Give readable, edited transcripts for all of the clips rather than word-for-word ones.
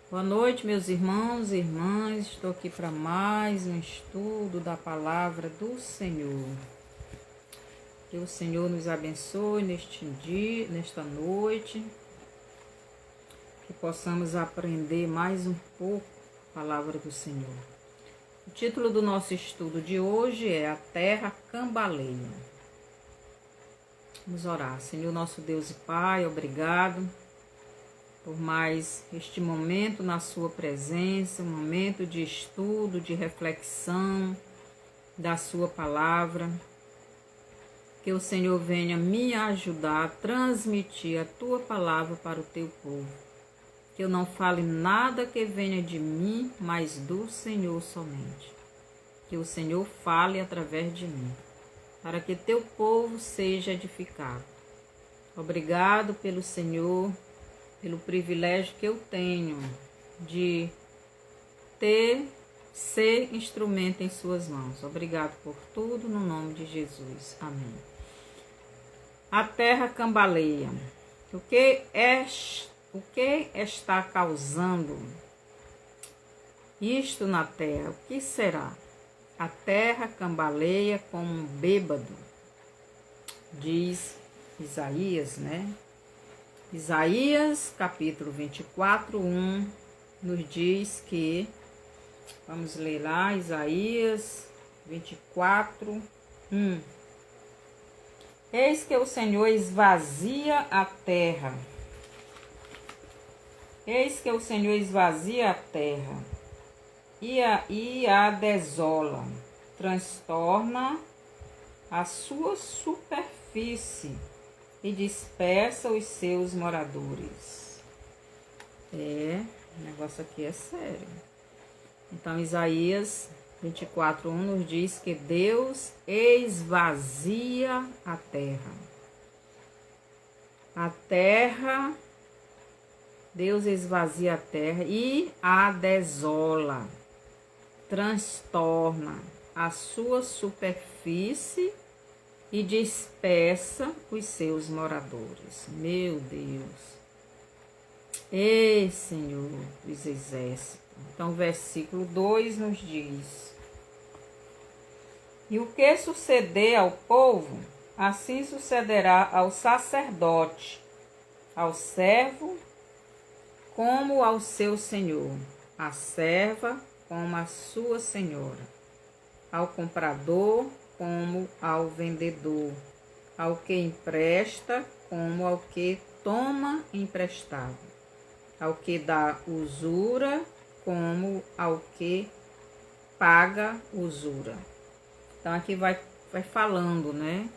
Boa noite, meus irmãos e irmãs. Estou aqui para mais um estudo da palavra do Senhor. Que o Senhor nos abençoe neste dia, nesta noite, que possamos aprender mais um pouco a palavra do Senhor. O título do nosso estudo de hoje é A Terra Cambaleia. Vamos orar. Senhor, nosso Deus e Pai, obrigado por mais este momento na sua presença, um momento de estudo, de reflexão da sua palavra. Que o Senhor venha me ajudar a transmitir a tua palavra para o teu povo. Que eu não fale nada que venha de mim, mas do Senhor somente. Que o Senhor fale através de mim, para que teu povo seja edificado. Obrigado pelo Senhor, pelo privilégio que eu tenho de ser instrumento em suas mãos. Obrigado por tudo, no nome de Jesus. Amém. A terra cambaleia. O que está causando isto na terra? O que será? A terra cambaleia como um bêbado, diz Isaías, né? Isaías, capítulo 24, 1, nos diz que, vamos ler lá, Isaías 24, 1. Eis que o Senhor esvazia a terra. Eis que o Senhor esvazia a terra e a desola, transtorna a sua superfície e dispersa os seus moradores. O negócio aqui é sério. Então, Isaías 24, 1 nos diz que Deus esvazia a terra. Deus esvazia a terra e a desola, transtorna a sua superfície e dispersa os seus moradores. Meu Deus. Ei, Senhor dos exércitos. Então, versículo 2 nos diz: E o que suceder ao povo, assim sucederá ao sacerdote, ao servo, como ao seu senhor, à serva, como à sua senhora, ao comprador, como ao vendedor, ao que empresta, como ao que toma emprestado, ao que dá usura, como ao que paga usura. Então, aqui vai falando, né?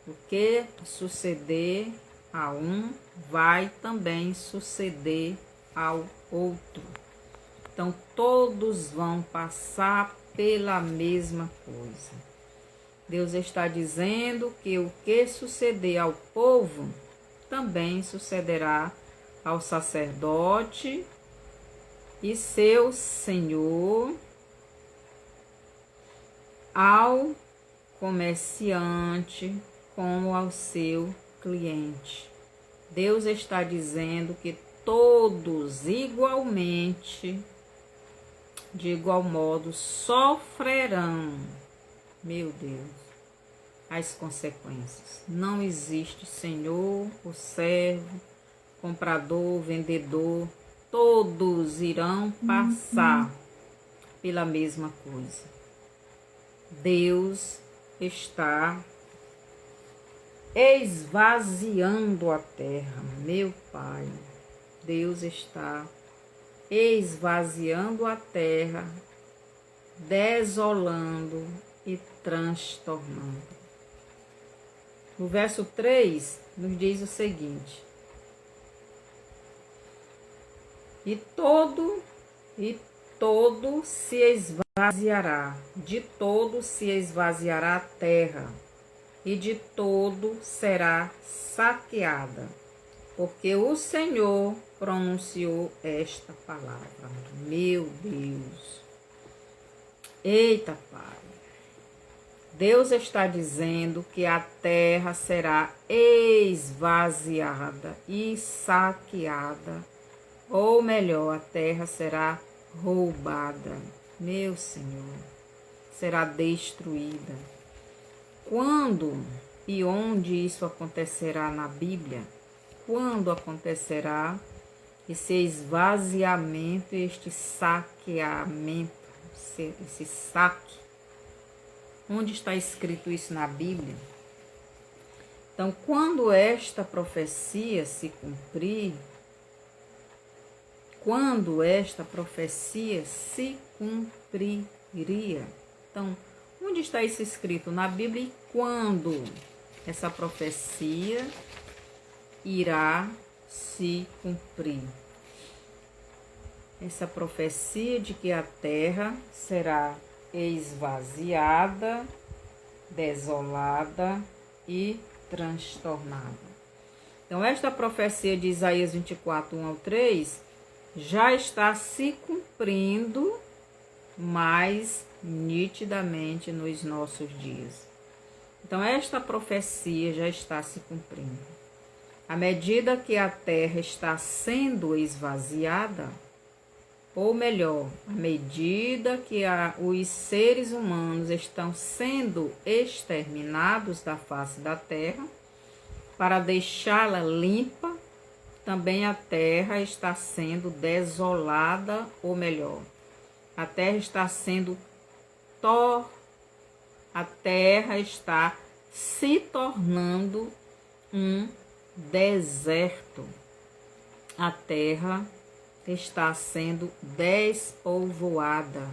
O que suceder a um, vai também suceder ao outro. Então, todos vão passar pela mesma coisa. Deus está dizendo que o que suceder ao povo, também sucederá ao sacerdote e seu senhor, ao comerciante, como ao seu cliente. Deus está dizendo que todos igualmente, de igual modo, sofrerão, meu Deus, as consequências. Não existe senhor ou servo, comprador, vendedor, todos irão passar pela mesma coisa. Deus está esvaziando a terra, meu Pai. Deus está esvaziando a terra, desolando e transtornando. No verso 3, nos diz o seguinte: E todo se esvaziará, de todo se esvaziará a terra, e de todo será saqueada, porque o Senhor pronunciou esta palavra. Meu Deus. Eita, Pai. Deus está dizendo que a terra será esvaziada e saqueada ou melhor, a terra será roubada. Meu Senhor, será destruída. Quando e onde isso acontecerá na Bíblia? Quando acontecerá esse esvaziamento, este saqueamento, esse saque? Onde está escrito isso na Bíblia? Então, quando esta profecia se cumprir, quando esta profecia se cumpriria? Então, onde está isso escrito na Bíblia e quando essa profecia irá se cumprir? Essa profecia de que a terra será esvaziada, desolada e transtornada. Então, esta profecia de Isaías 24, 1 ao 3, já está se cumprindo mais nitidamente nos nossos dias. Então, esta profecia já está se cumprindo. À medida que a terra está sendo esvaziada, ou melhor, à medida que os seres humanos estão sendo exterminados da face da terra, para deixá-la limpa, também a terra está sendo desolada, ou melhor, a terra está sendo a terra está se tornando um deserto. A terra está sendo despovoada,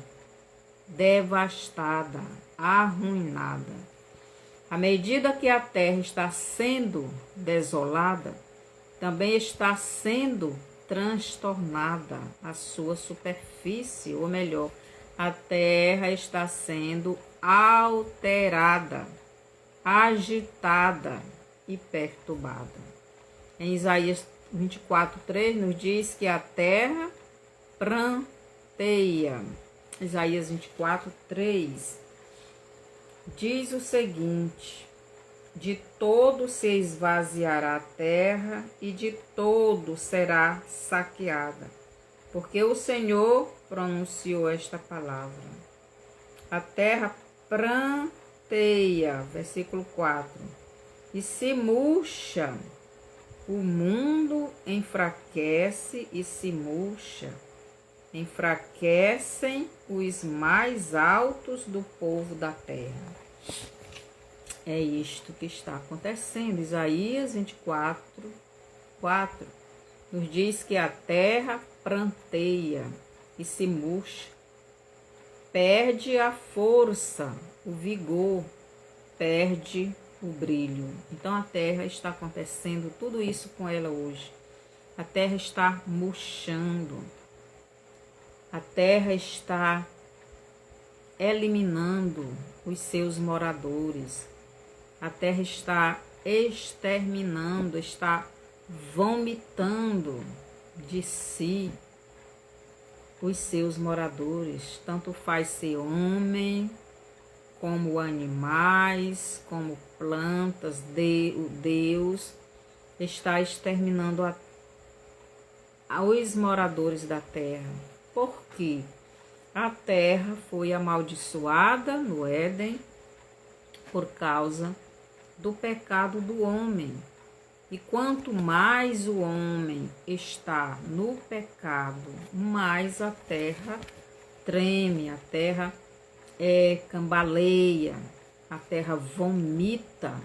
devastada, arruinada. À medida que a terra está sendo desolada, também está sendo transtornada a sua superfície, ou melhor, a terra está sendo alterada, agitada e perturbada. Em Isaías 24, 3 nos diz que a terra pranteia. Isaías 24, 3 diz o seguinte: de todo se esvaziará a terra e de todo será saqueada, porque o Senhor pronunciou esta palavra. A terra pranteia, versículo 4, e se murcha, o mundo enfraquece e se murcha, enfraquecem os mais altos do povo da terra. É isto que está acontecendo. Isaías 24, 4 nos diz que a terra pranteia e se murcha, perde a força, o vigor, perde o brilho. Então a terra está acontecendo tudo isso com ela hoje. A terra está murchando. A terra está eliminando os seus moradores. A terra está exterminando, está vomitando de si os seus moradores. Tanto faz ser homem, como animais, como plantas. Deus está exterminando os moradores da terra. Por quê? A terra foi amaldiçoada no Éden por causa do pecado do homem. E quanto mais o homem está no pecado, mais a terra treme, a terra cambaleia, a terra vomita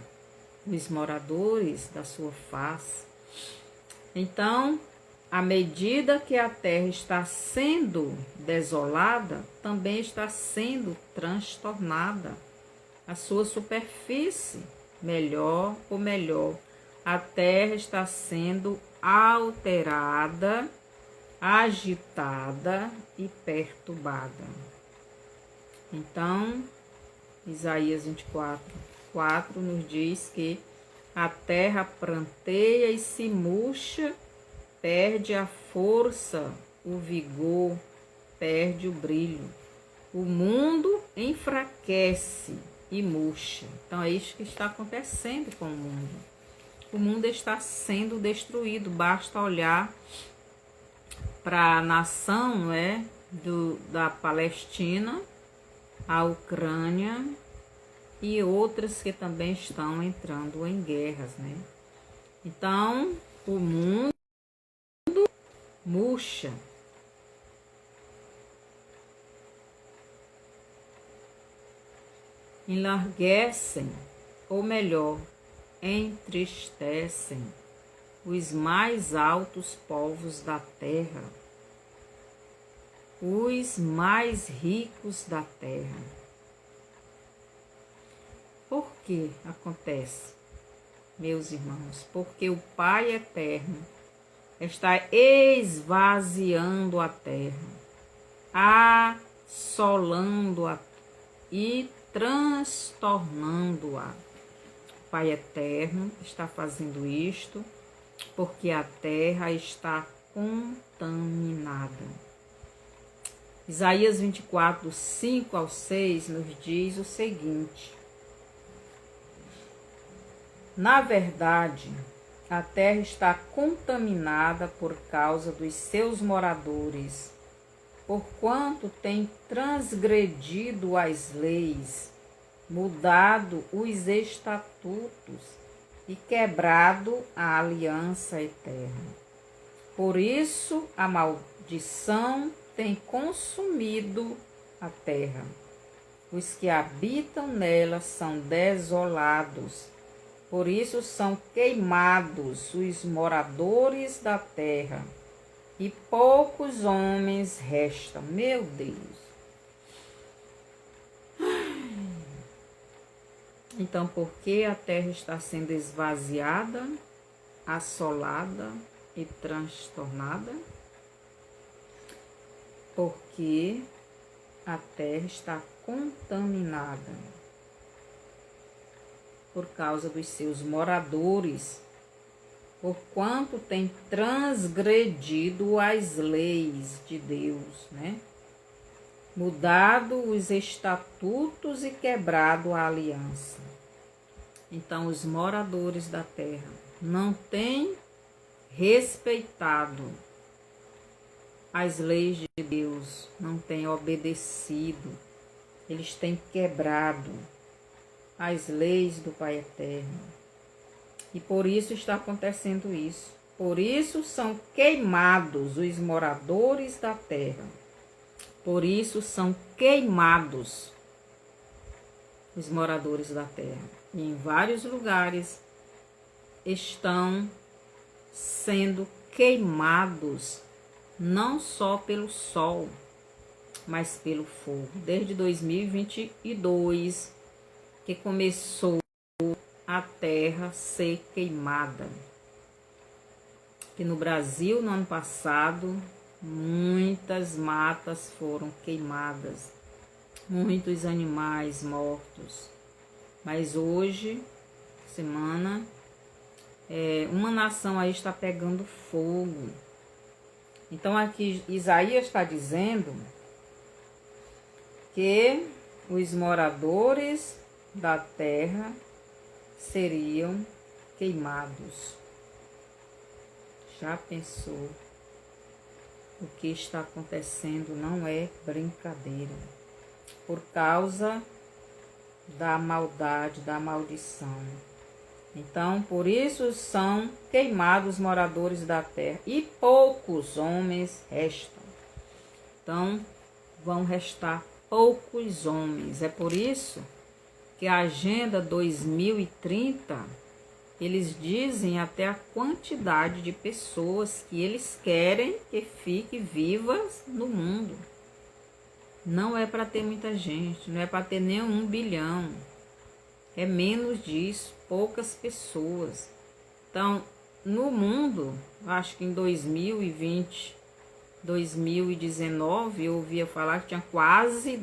os moradores da sua face. Então, à medida que a terra está sendo desolada, também está sendo transtornada a sua superfície. Melhor, a terra está sendo alterada, agitada e perturbada. Então, Isaías 24, 4 nos diz que a terra pranteia e se murcha, perde a força, o vigor, perde o brilho. O mundo enfraquece e murcha. Então é isso que está acontecendo com o mundo. O mundo está sendo destruído. Basta olhar para a nação, não é, da Palestina, a Ucrânia e outras que também estão entrando em guerras, né? Então, o mundo murcha. Enlarguecem, ou melhor, entristecem os mais altos povos da terra, os mais ricos da terra. Por que acontece, meus irmãos? Porque o Pai Eterno está esvaziando a terra, assolando-a e transtornando-a. O Pai Eterno está fazendo isto porque a terra está contaminada. Isaías 24, 5 ao 6 nos diz o seguinte: na verdade, a terra está contaminada por causa dos seus moradores, porquanto tem transgredido as leis, mudado os estatutos e quebrado a aliança eterna. Por isso, a maldição tem consumido a terra. Os que habitam nela são desolados. Por isso são queimados os moradores da terra, e poucos homens restam. Meu Deus! Então, por que a terra está sendo esvaziada, assolada e transtornada? Porque a terra está contaminada por causa dos seus moradores, porquanto tem transgredido as leis de Deus, né? Mudado os estatutos e quebrado a aliança. Então, os moradores da terra não têm respeitado as leis de Deus, não têm obedecido, eles têm quebrado as leis do Pai Eterno. E por isso está acontecendo isso. Por isso são queimados os moradores da terra. Por isso são queimados os moradores da terra. E em vários lugares estão sendo queimados, não só pelo sol, mas pelo fogo. Desde 2022, que começou a terra ser queimada. Que no Brasil, no ano passado, muitas matas foram queimadas, muitos animais mortos. Mas hoje, semana, uma nação aí está pegando fogo. Então aqui Isaías está dizendo que os moradores da terra seriam queimados. Já pensou? O que está acontecendo não é brincadeira. Por causa da maldade, da maldição. Então, por isso são queimados os moradores da terra, e poucos homens restam. Então, vão restar poucos homens. É por isso que a Agenda 2030, eles dizem até a quantidade de pessoas que eles querem que fiquem vivas no mundo. Não é para ter muita gente, não é para ter nem 1 bilhão. É menos disso, poucas pessoas. Então, no mundo, acho que em 2020, 2019, eu ouvia falar que tinha quase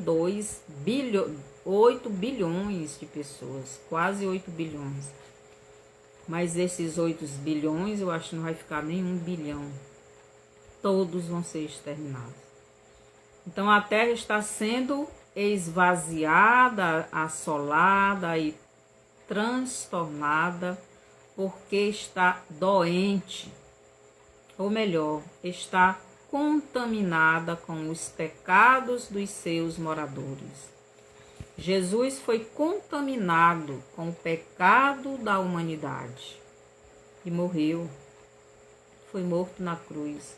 8 bilhões de pessoas, quase 8 bilhões. Mas esses 8 bilhões, eu acho que não vai ficar nem 1 bilhão. Todos vão ser exterminados. Então, a terra está sendo esvaziada, assolada e transtornada, porque está doente. Ou melhor, está contaminada com os pecados dos seus moradores. Jesus foi contaminado com o pecado da humanidade e morreu. Foi morto na cruz.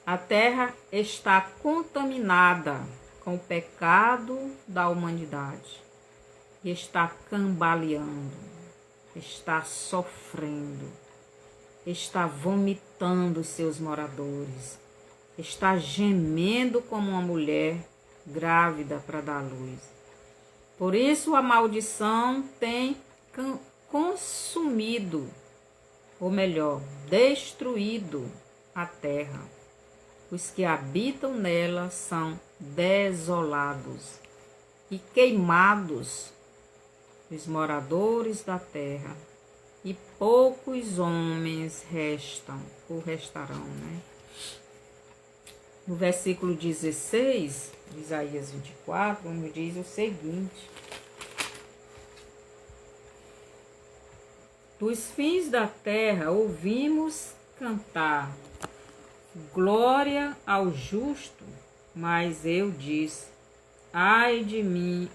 A terra está contaminada com o pecado da humanidade e está cambaleando, está sofrendo, está vomitando os seus moradores, está gemendo como uma mulher grávida para dar luz. Por isso a maldição tem consumido, ou melhor, destruído a terra. Os que habitam nela são desolados e queimados, os moradores da terra, e poucos homens restarão, né? No versículo 16 de Isaías 24, nos diz o seguinte: dos fins da terra ouvimos cantar, glória ao justo, mas eu disse, ai de mim,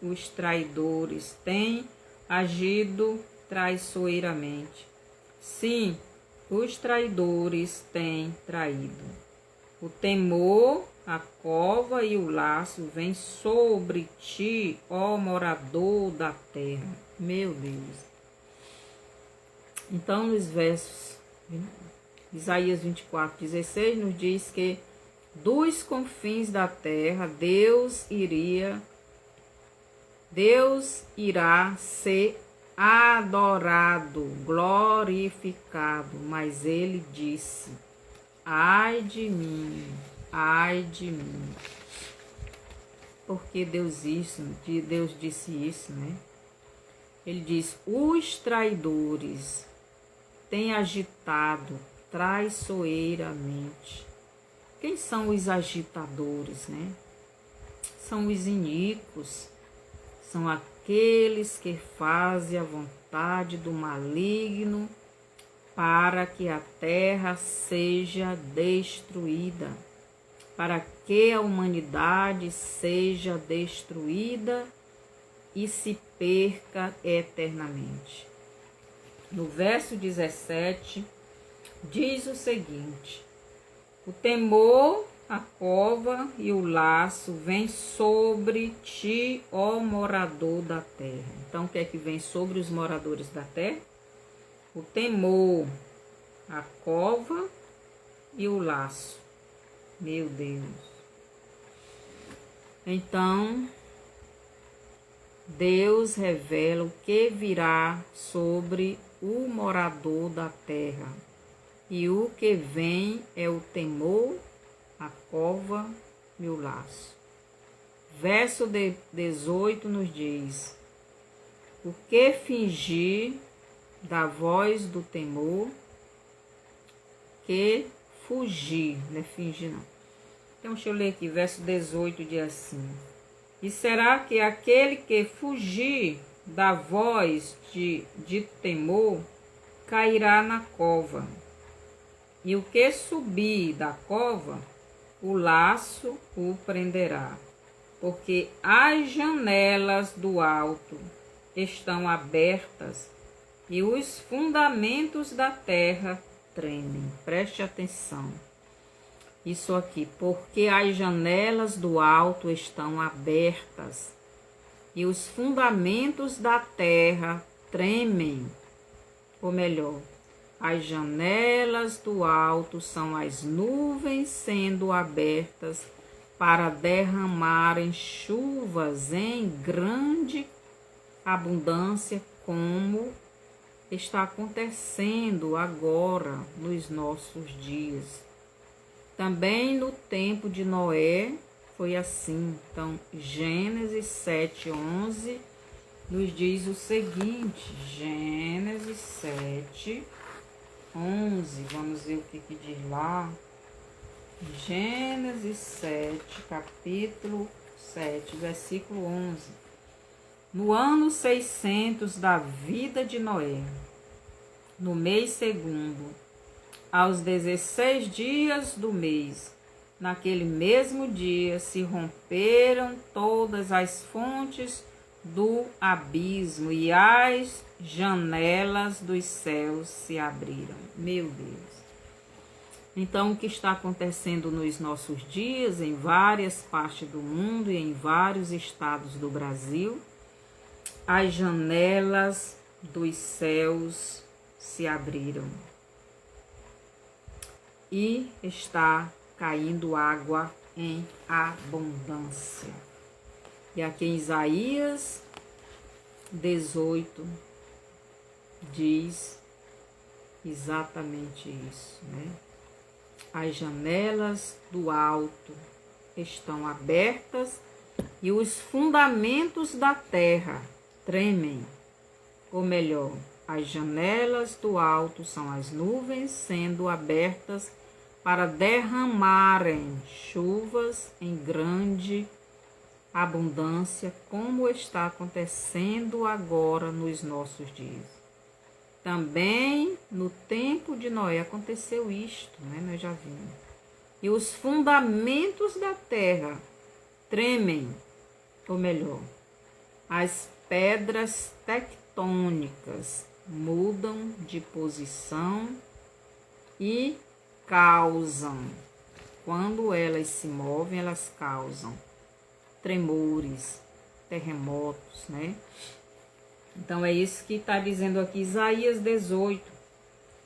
os traidores têm agido traiçoeiramente. Sim, os traidores têm traído. O temor, a cova e o laço vêm sobre ti, ó morador da terra. Meu Deus. Então, nos versos Isaías 24:16 nos diz que dos confins da terra Deus irá ser adorado, glorificado, mas ele disse, ai de mim, porque Deus disse isso, né? Ele diz, os traidores têm agitado traiçoeiramente. Quem são os agitadores, né? São os iníquos, são aqueles que fazem a vontade do maligno para que a terra seja destruída, para que a humanidade seja destruída e se perca eternamente. No verso 17, diz o seguinte, o temor, a cova e o laço vem sobre ti, ó morador da terra. Então, o que é que vem sobre os moradores da terra? O temor, a cova e o laço. Meu Deus. Então, Deus revela o que virá sobre o morador da terra. E o que vem é o temor, a cova e o laço. Verso 18 nos diz, o que fingir da voz do temor, que fugir, não é fingir não. Então deixa eu ler aqui, verso 18 diz assim, e será que aquele que fugir da voz de temor cairá na cova, e o que subir da cova, o laço o prenderá, porque as janelas do alto estão abertas e os fundamentos da terra tremem. Preste atenção. Isso aqui, porque as janelas do alto estão abertas e os fundamentos da terra tremem. Ou melhor, as janelas do alto são as nuvens sendo abertas para derramarem chuvas em grande abundância, como está acontecendo agora nos nossos dias. Também no tempo de Noé foi assim. Então, Gênesis 7:11 nos diz o seguinte, Gênesis 7:11, vamos ver o que diz lá. Gênesis 7, capítulo 7, versículo 11. No ano 600 da vida de Noé, no mês segundo, aos 16 dias do mês, naquele mesmo dia, se romperam todas as fontes do abismo e as janelas dos céus se abriram. Meu Deus! Então, o que está acontecendo nos nossos dias, em várias partes do mundo e em vários estados do Brasil, as janelas dos céus se abriram e está caindo água em abundância. E aqui em Isaías 18 diz exatamente isso, né? As janelas do alto estão abertas e os fundamentos da terra tremem. Ou melhor, as janelas do alto são as nuvens sendo abertas para derramarem chuvas em grande abundância, como está acontecendo agora nos nossos dias. Também no tempo de Noé aconteceu isto, né? Nós já vimos. E os fundamentos da terra tremem, ou melhor, as pedras tectônicas mudam de posição e causam. Quando elas se movem, elas causam tremores, terremotos, né? Então é isso que está dizendo aqui Isaías 18.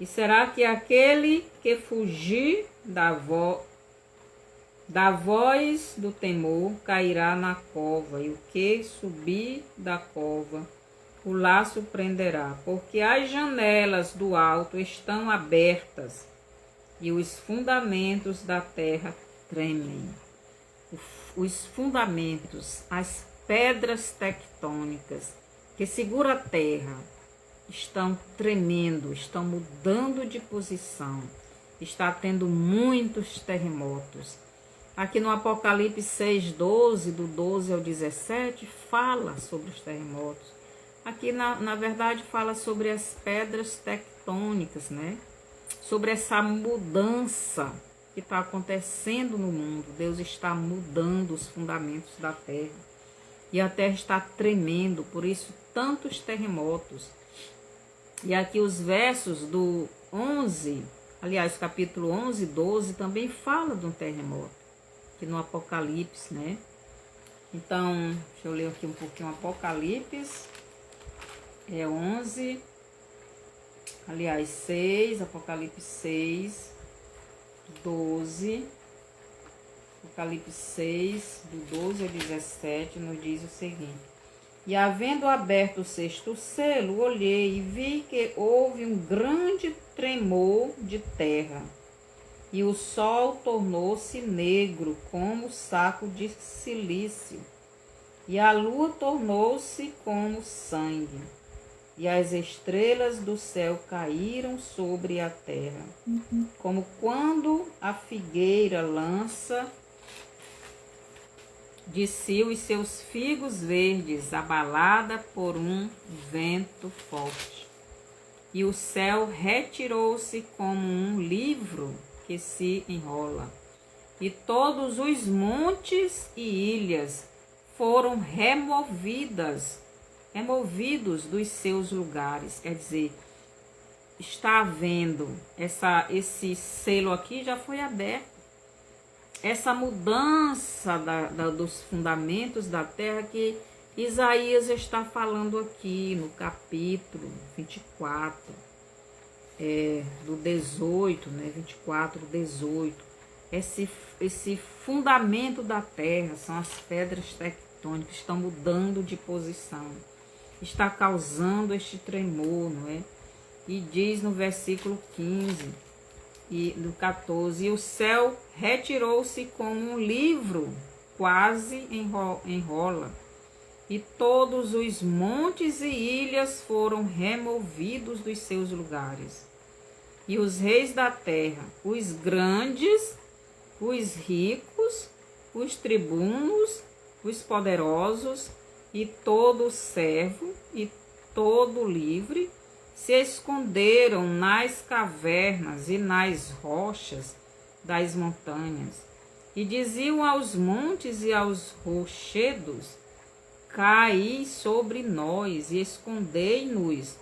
E será que aquele que fugir da voz do temor cairá na cova, e o que subir da cova o laço prenderá, porque as janelas do alto estão abertas e os fundamentos da terra tremem. Os fundamentos, as pedras tectônicas que segura a terra estão tremendo, estão mudando de posição, está tendo muitos terremotos. Aqui no Apocalipse 6:12, do 12 ao 17, fala sobre os terremotos. Aqui, na verdade, fala sobre as pedras tectônicas, né? Sobre essa mudança que está acontecendo no mundo. Deus está mudando os fundamentos da terra. E a terra está tremendo, por isso tantos terremotos. E aqui os versos do 11, aliás, capítulo 11 e 12 também fala de um terremoto, aqui no Apocalipse, né? Então, deixa eu ler aqui um pouquinho o Apocalipse, 11, aliás, 6, Apocalipse 6, 12... Apocalipse 6, do 12 ao 17, nos diz o seguinte: E havendo aberto o sexto selo, olhei e vi que houve um grande tremor de terra, e o sol tornou-se negro como saco de cilício, e a lua tornou-se como sangue, e as estrelas do céu caíram sobre a terra, como quando a figueira lança de si os seus figos verdes, abalada por um vento forte. E o céu retirou-se como um livro que se enrola. E todos os montes e ilhas foram removidos dos seus lugares. Quer dizer, está havendo esse selo aqui já foi aberto. Essa mudança dos fundamentos da terra que Isaías está falando aqui no capítulo 24, do 18, né? 24, 18. Esse fundamento da terra são as pedras tectônicas que estão mudando de posição. Está causando este tremor, não é? E diz no versículo 15... e do 14, e o céu retirou-se como um livro, quase enrola, e todos os montes e ilhas foram removidos dos seus lugares. E os reis da terra, os grandes, os ricos, os tribunos, os poderosos, e todo servo, e todo livre, se esconderam nas cavernas e nas rochas das montanhas, e diziam aos montes e aos rochedos: caí sobre nós e escondei-nos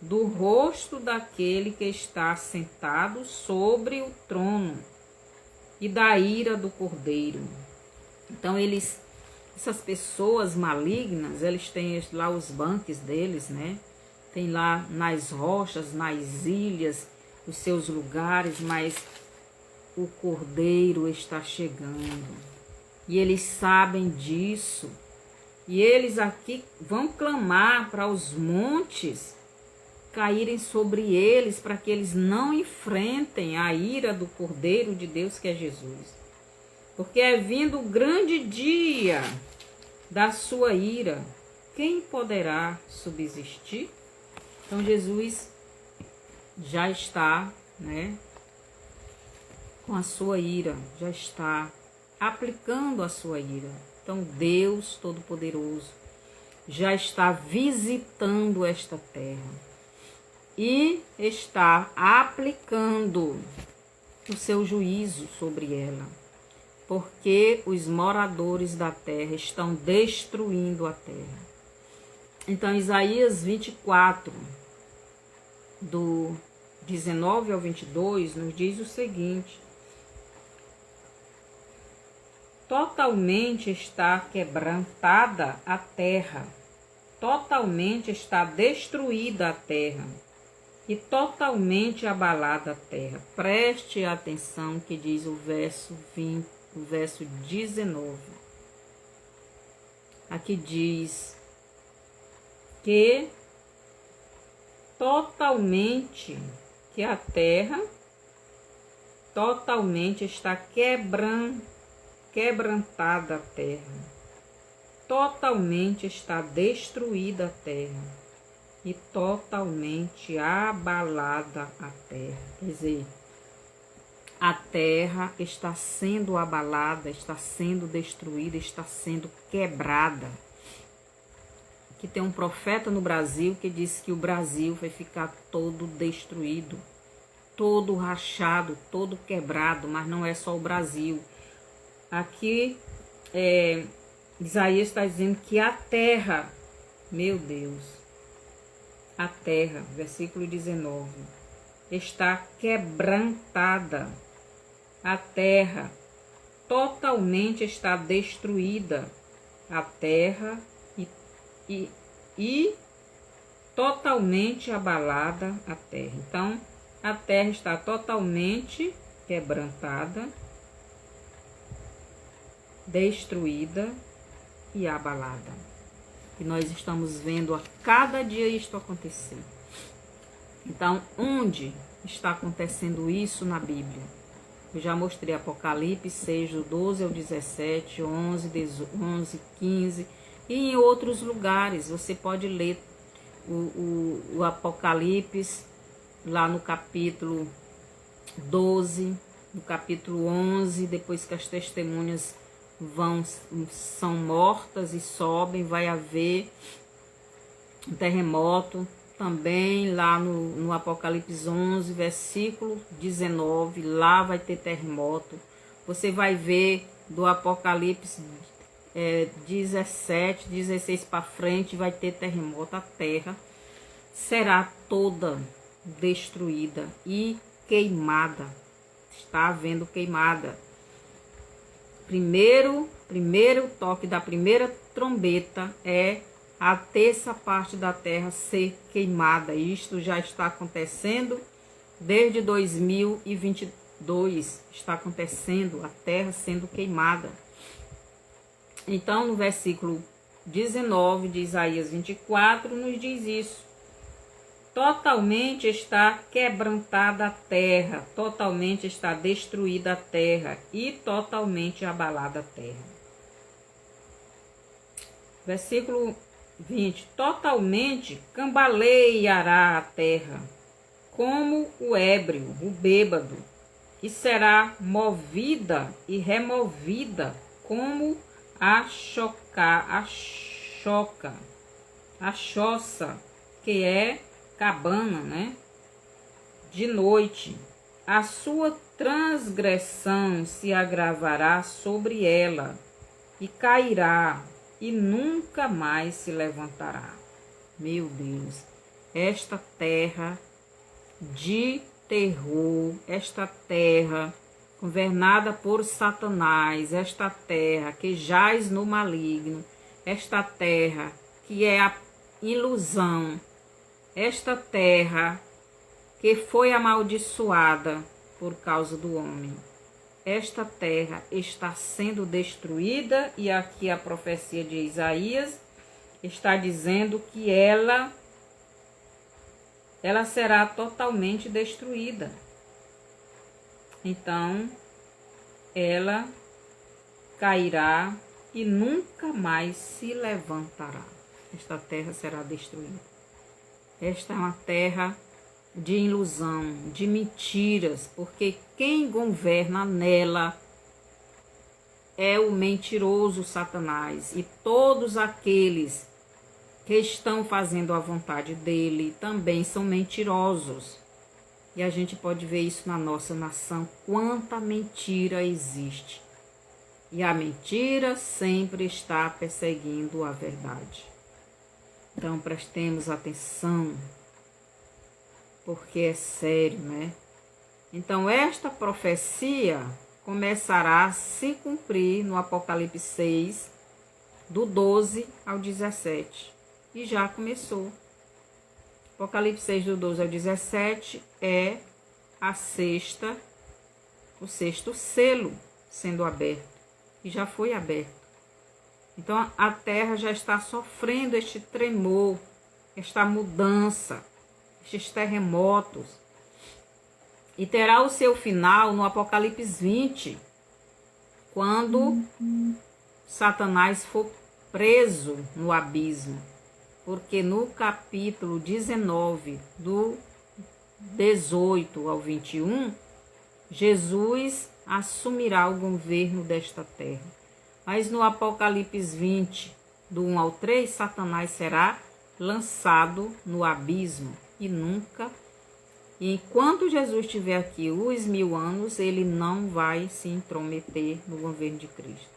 do rosto daquele que está sentado sobre o trono e da ira do Cordeiro. Então essas pessoas malignas, eles têm lá os banques deles, né? Tem lá nas rochas, nas ilhas, os seus lugares, mas o Cordeiro está chegando. E eles sabem disso. E eles aqui vão clamar para os montes caírem sobre eles, para que eles não enfrentem a ira do Cordeiro de Deus, que é Jesus. Porque é vindo o grande dia da sua ira. Quem poderá subsistir? Então Jesus já está, né, com a sua ira, já está aplicando a sua ira. Então Deus Todo-Poderoso já está visitando esta terra e está aplicando o seu juízo sobre ela, porque os moradores da terra estão destruindo a terra. Então Isaías 24, do 19 ao 22, nos diz o seguinte: totalmente está quebrantada a terra, totalmente está destruída a terra e totalmente abalada a terra. Preste atenção que diz o verso 19. Aqui diz que que a terra totalmente está quebrantada a terra, totalmente está destruída a terra e totalmente abalada a terra. Quer dizer, a terra está sendo abalada, está sendo destruída, está sendo quebrada. Que tem um profeta no Brasil que disse que o Brasil vai ficar todo destruído, todo rachado, todo quebrado, mas não é só o Brasil. Aqui Isaías está dizendo que a terra, meu Deus, a terra, versículo 19, está quebrantada, a terra totalmente está destruída, a terra e totalmente abalada a terra. Então, a terra está totalmente quebrantada, destruída e abalada. E nós estamos vendo a cada dia isto acontecer. Então, onde está acontecendo isso na Bíblia? Eu já mostrei Apocalipse 6, do 12 ao 17, 11, 15... E em outros lugares, você pode ler o Apocalipse, lá no capítulo 12, no capítulo 11, depois que as testemunhas são mortas e sobem, vai haver um terremoto. Também lá no Apocalipse 11, versículo 19, lá vai ter terremoto. Você vai ver do Apocalipse 17, 16 para frente, vai ter terremoto. A terra será toda destruída e queimada. Está havendo queimada. Primeiro toque da primeira trombeta é a terça parte da terra ser queimada. Isto já está acontecendo desde 2022. Está acontecendo a terra sendo queimada. Então, no versículo 19 de Isaías 24, nos diz isso. Totalmente está quebrantada a terra, totalmente está destruída a terra e totalmente abalada a terra. Versículo 20. Totalmente cambaleará a terra, como o ébrio, o bêbado, e será movida e removida como a choça, que é cabana, né? De noite, a sua transgressão se agravará sobre ela e cairá e nunca mais se levantará. Meu Deus, esta terra de terror, esta terra governada por Satanás, esta terra que jaz no maligno, esta terra que é a ilusão, esta terra que foi amaldiçoada por causa do homem. Esta terra está sendo destruída e aqui a profecia de Isaías está dizendo que ela será totalmente destruída. Então, ela cairá e nunca mais se levantará. Esta terra será destruída. Esta é uma terra de ilusão, de mentiras, porque quem governa nela é o mentiroso Satanás e todos aqueles que estão fazendo a vontade dele também são mentirosos. E a gente pode ver isso na nossa nação, quanta mentira existe. E a mentira sempre está perseguindo a verdade. Então prestemos atenção, porque é sério, né? Então esta profecia começará a se cumprir no Apocalipse 6, do 12 ao 17. E já começou. Apocalipse 6, do 12 ao 17 é o sexto selo sendo aberto. E já foi aberto. Então a terra já está sofrendo este tremor, esta mudança, estes terremotos. E terá o seu final no Apocalipse 20, quando Satanás for preso no abismo. Porque no capítulo 19, do 18 ao 21, Jesus assumirá o governo desta terra. Mas no Apocalipse 20, do 1 ao 3, Satanás será lançado no abismo e nunca. E enquanto Jesus estiver aqui os 1000 anos, ele não vai se intrometer no governo de Cristo.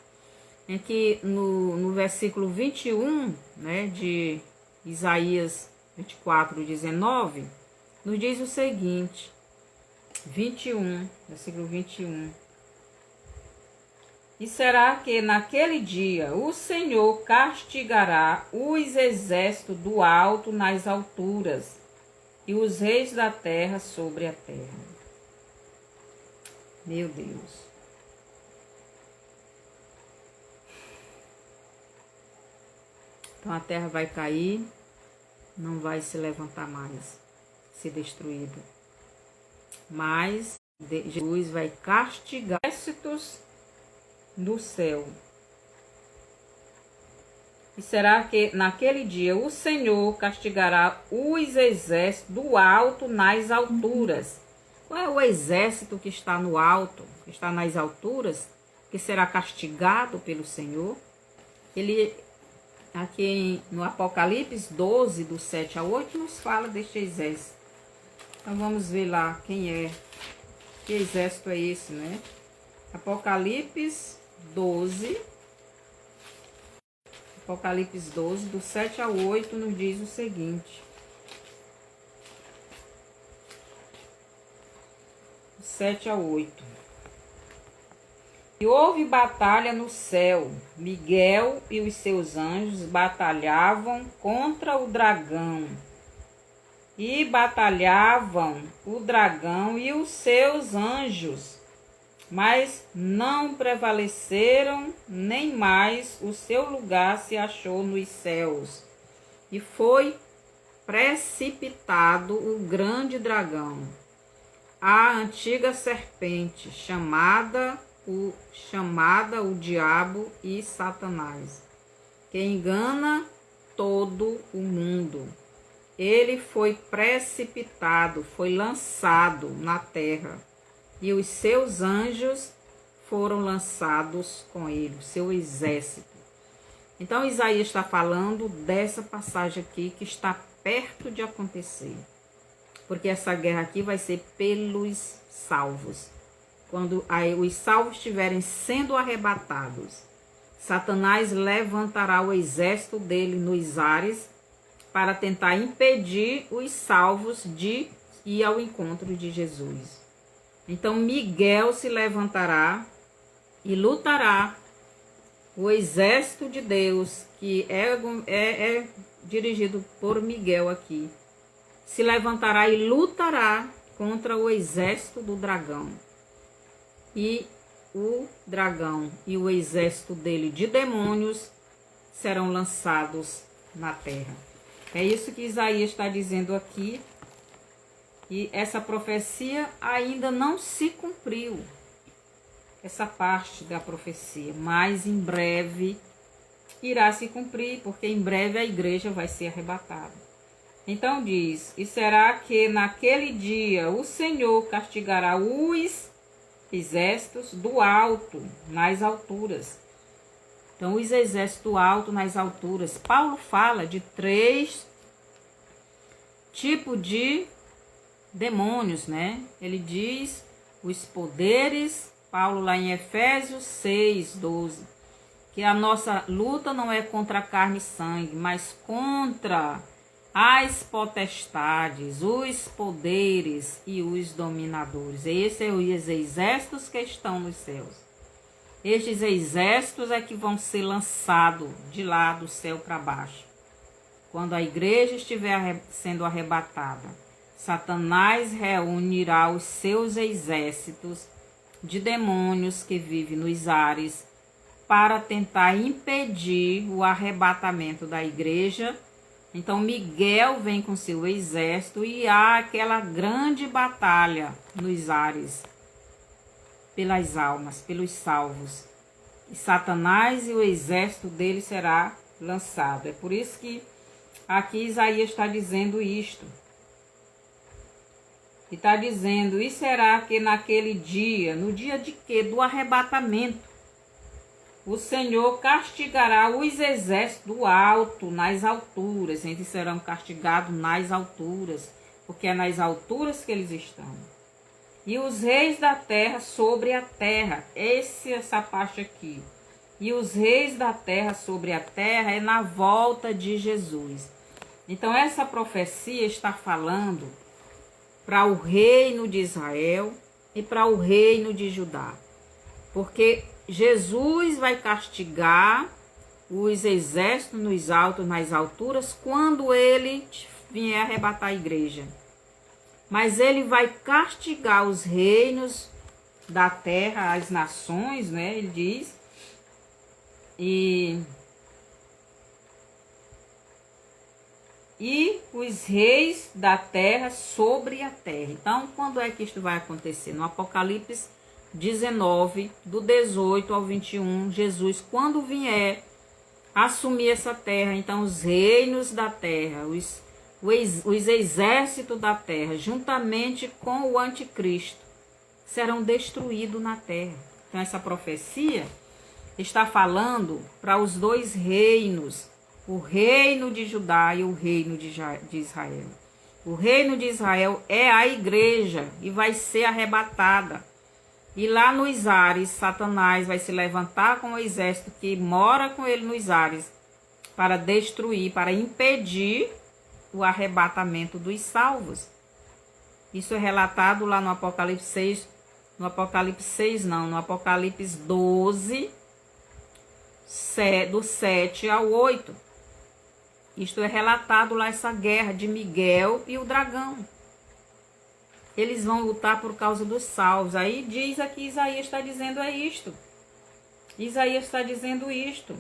Aqui no versículo 21, né, de Isaías 24, 19, nos diz o seguinte, 21, versículo 21. E será que naquele dia o Senhor castigará os exércitos do alto nas alturas e os reis da terra sobre a terra. Meu Deus. Então a terra vai cair, não vai se levantar mais, ser destruída. Mas Jesus vai castigar os exércitos do céu. E será que naquele dia o Senhor castigará os exércitos do alto nas alturas? Qual é o exército que está no alto, que está nas alturas, que será castigado pelo Senhor? Ele, aqui no Apocalipse 12, do 7 ao 8, nos fala deste exército. Então vamos ver lá quem é, que exército é esse, né? Apocalipse 12, do 7 ao 8, nos diz o seguinte. 7 ao 8. E houve batalha no céu. Miguel e os seus anjos batalhavam contra o dragão. E batalhavam o dragão e os seus anjos, mas não prevaleceram, nem mais o seu lugar se achou nos céus. E foi precipitado o grande dragão, a antiga serpente, chamada o diabo e Satanás, que engana todo o mundo. Ele foi precipitado, foi lançado na terra, e os seus anjos foram lançados com ele, o seu exército. Então Isaías está falando dessa passagem aqui que está perto de acontecer. porque essa guerra aqui vai ser pelos salvos. Quando os salvos estiverem sendo arrebatados, Satanás levantará o exército dele nos ares para tentar impedir os salvos de ir ao encontro de Jesus. Então Miguel se levantará e lutará. O exército de Deus, que é dirigido por Miguel aqui, se levantará e lutará contra o exército do dragão. E o dragão e o exército dele de demônios serão lançados na terra. É isso que Isaías está dizendo aqui. E essa profecia ainda não se cumpriu. Essa parte da profecia, mas em breve irá se cumprir, porque em breve a igreja vai ser arrebatada. Então diz: e será que naquele dia o Senhor castigará os exércitos do alto nas alturas. Então, os exércitos do alto nas alturas. Paulo fala de 3 tipos de demônios, né? Ele diz os poderes, Paulo lá em Efésios 6:12, que a nossa luta não é contra a carne e sangue, mas contra as potestades, os poderes e os dominadores. Esses são os exércitos que estão nos céus. Estes exércitos é que vão ser lançados de lá do céu para baixo. Quando a igreja estiver sendo arrebatada, Satanás reunirá os seus exércitos de demônios que vivem nos ares para tentar impedir o arrebatamento da igreja. Então Miguel vem com seu exército e há aquela grande batalha nos ares, pelas almas, pelos salvos. E Satanás e o exército dele será lançado. É por isso que aqui Isaías está dizendo isto. E está dizendo: e será que naquele dia, no dia de quê? Do arrebatamento, o Senhor castigará os exércitos do alto, nas alturas. Eles serão castigados nas alturas, porque é nas alturas que eles estão. E os reis da terra sobre a terra. Essa parte aqui. E os reis da terra sobre a terra é na volta de Jesus. Então essa profecia está falando para o reino de Israel e para o reino de Judá. Porque Jesus vai castigar os exércitos nos altos, nas alturas, quando ele vier arrebatar a igreja. Mas ele vai castigar os reinos da terra, as nações, né? Ele diz. E os reis da terra sobre a terra. Então, quando é que isto vai acontecer? No Apocalipse 19, do 18 ao 21, Jesus, quando vier assumir essa terra, então os reinos da terra, os exércitos da terra, juntamente com o anticristo, serão destruídos na terra. Então essa profecia está falando para os 2 reinos, o reino de Judá e o reino de Israel. O reino de Israel é a igreja e vai ser arrebatada. E lá nos ares, Satanás vai se levantar com o exército que mora com ele nos ares para destruir, para impedir o arrebatamento dos salvos. Isso é relatado lá no Apocalipse 6, no Apocalipse 12, do 7 ao 8. Isto é relatado lá, essa guerra de Miguel e o dragão. Eles vão lutar por causa dos salvos. Aí diz aqui, Isaías está dizendo isto. Isaías está dizendo isto.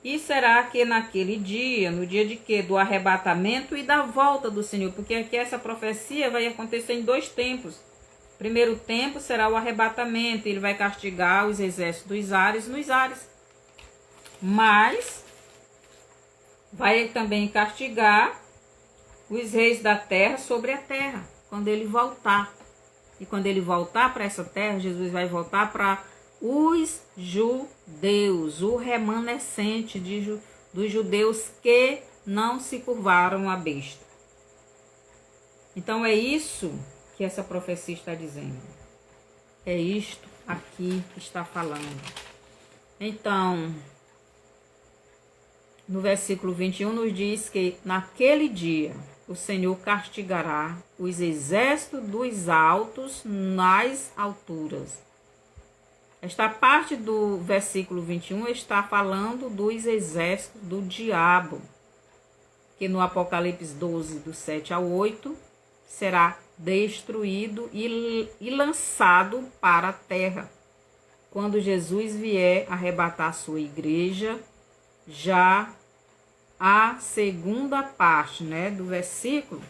E será que naquele dia, no dia de quê? Do arrebatamento e da volta do Senhor. Porque aqui essa profecia vai acontecer em 2 tempos. Primeiro tempo será o arrebatamento. Ele vai castigar os exércitos dos ares nos ares. Mas vai também castigar os reis da terra sobre a terra, quando ele voltar. E quando ele voltar para essa terra, Jesus vai voltar para os judeus, o remanescente dos judeus que não se curvaram à besta. Então é isso que essa profecia está dizendo. É isto aqui que está falando. Então, no versículo 21 nos diz que naquele dia o Senhor castigará os exércitos dos altos nas alturas. Esta parte do versículo 21 está falando dos exércitos do diabo, que no Apocalipse 12, do 7 ao 8, será destruído e lançado para a terra, quando Jesus vier arrebatar sua igreja. Já a segunda parte, do versículo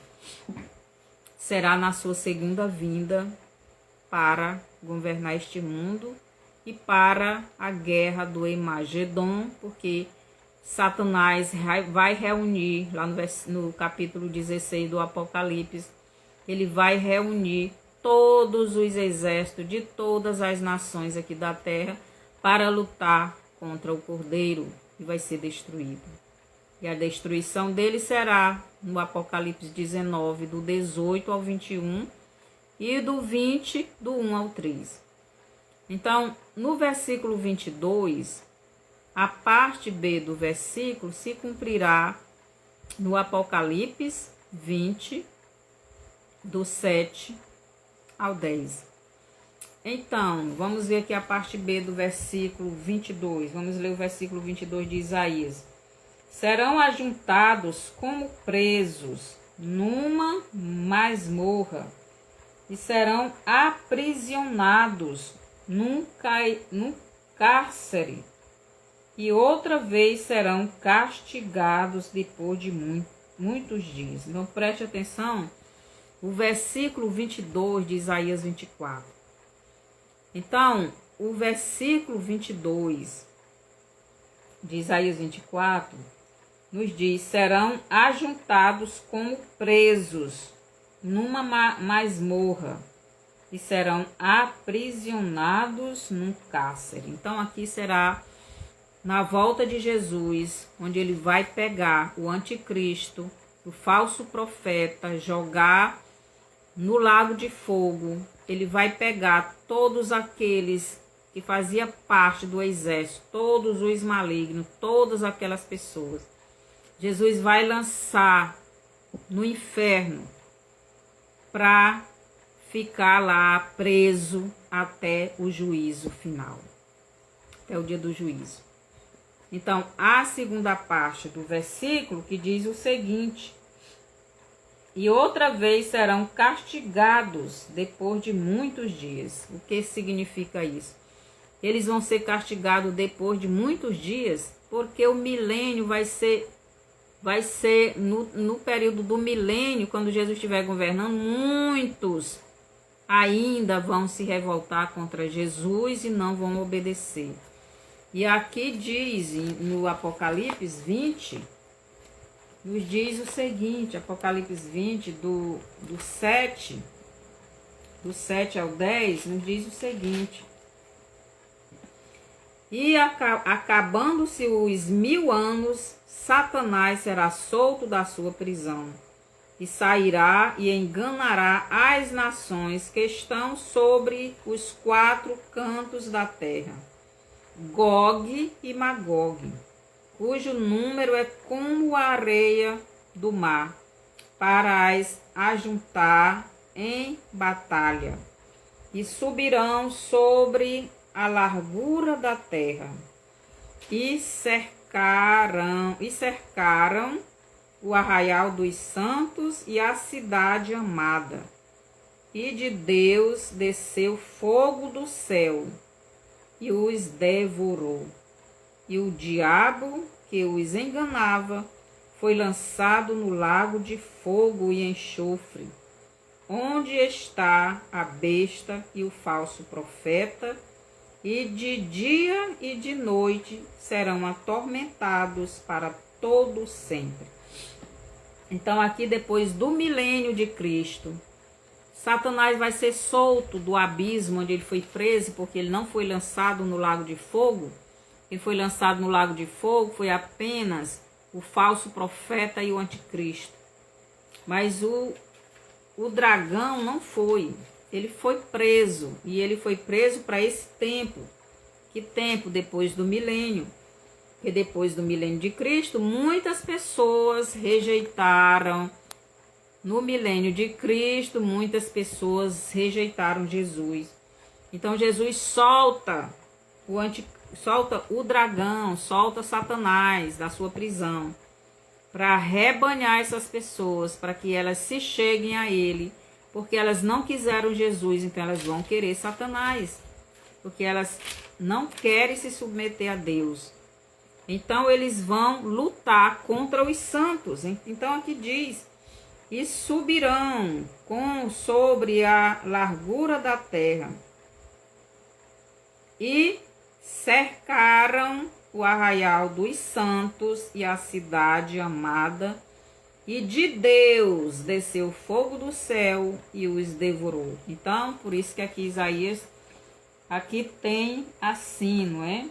será na sua segunda vinda para governar este mundo e para a guerra do Emagedon, porque Satanás vai reunir, lá no capítulo 16 do Apocalipse, ele vai reunir todos os exércitos de todas as nações aqui da terra para lutar contra o Cordeiro, e vai ser destruído. E a destruição dele será no Apocalipse 19, do 18 ao 21, e do 20, do 1 ao 3. Então, no versículo 22, a parte B do versículo se cumprirá no Apocalipse 20, do 7 ao 10. Então, vamos ver aqui a parte B do versículo 22. Vamos ler o versículo 22 de Isaías. Serão ajuntados como presos numa masmorra e serão aprisionados num cárcere, e outra vez serão castigados depois de muitos dias. Então preste atenção, o versículo 22 de Isaías 24. Então, o versículo 22 de Isaías 24 nos diz: serão ajuntados como presos numa masmorra e serão aprisionados num cárcere. Então aqui será na volta de Jesus, onde ele vai pegar o anticristo, o falso profeta, jogar no lago de fogo. Ele vai pegar todos aqueles que faziam parte do exército, todos os malignos, todas aquelas pessoas. Jesus vai lançar no inferno para ficar lá preso até o juízo final, até o dia do juízo. Então, a segunda parte do versículo que diz o seguinte: e outra vez serão castigados depois de muitos dias. O que significa isso? Eles vão ser castigados depois de muitos dias, porque o milênio vai ser no período do milênio, quando Jesus estiver governando, muitos ainda vão se revoltar contra Jesus e não vão obedecer. E aqui diz, no Apocalipse 20, nos diz o seguinte, Apocalipse 20, do 7 ao 10, nos diz o seguinte: e acabando-se os 1000 anos, Satanás será solto da sua prisão, e sairá e enganará as nações que estão sobre os 4 cantos da terra, Gog e Magog, cujo número é como a areia do mar, para as ajuntar em batalha, e subirão sobre a largura da terra, e cercaram o arraial dos santos e a cidade amada. E de Deus desceu fogo do céu e os devorou. E o diabo que os enganava foi lançado no lago de fogo e enxofre, onde está a besta e o falso profeta, e de dia e de noite serão atormentados para todo sempre. Então aqui, depois do milênio de Cristo, Satanás vai ser solto do abismo onde ele foi preso, porque ele não foi lançado no lago de fogo. Ele foi lançado no lago de fogo foi apenas o falso profeta e o anticristo. Mas o dragão não foi. Ele foi preso. E ele foi preso para esse tempo. Que tempo? Depois do milênio. Porque depois do milênio de Cristo, muitas pessoas rejeitaram. No milênio de Cristo, muitas pessoas rejeitaram Jesus. Então Jesus solta o dragão, solta Satanás da sua prisão, para rebanhar essas pessoas, para que elas se cheguem a ele, porque elas não quiseram Jesus, então elas vão querer Satanás, porque elas não querem se submeter a Deus. Então eles vão lutar contra os santos. Então aqui diz: e subirão sobre a largura da terra, e cercaram o arraial dos santos e a cidade amada, e de Deus desceu fogo do céu e os devorou. Então, por isso que aqui Isaías, aqui tem assim, não é?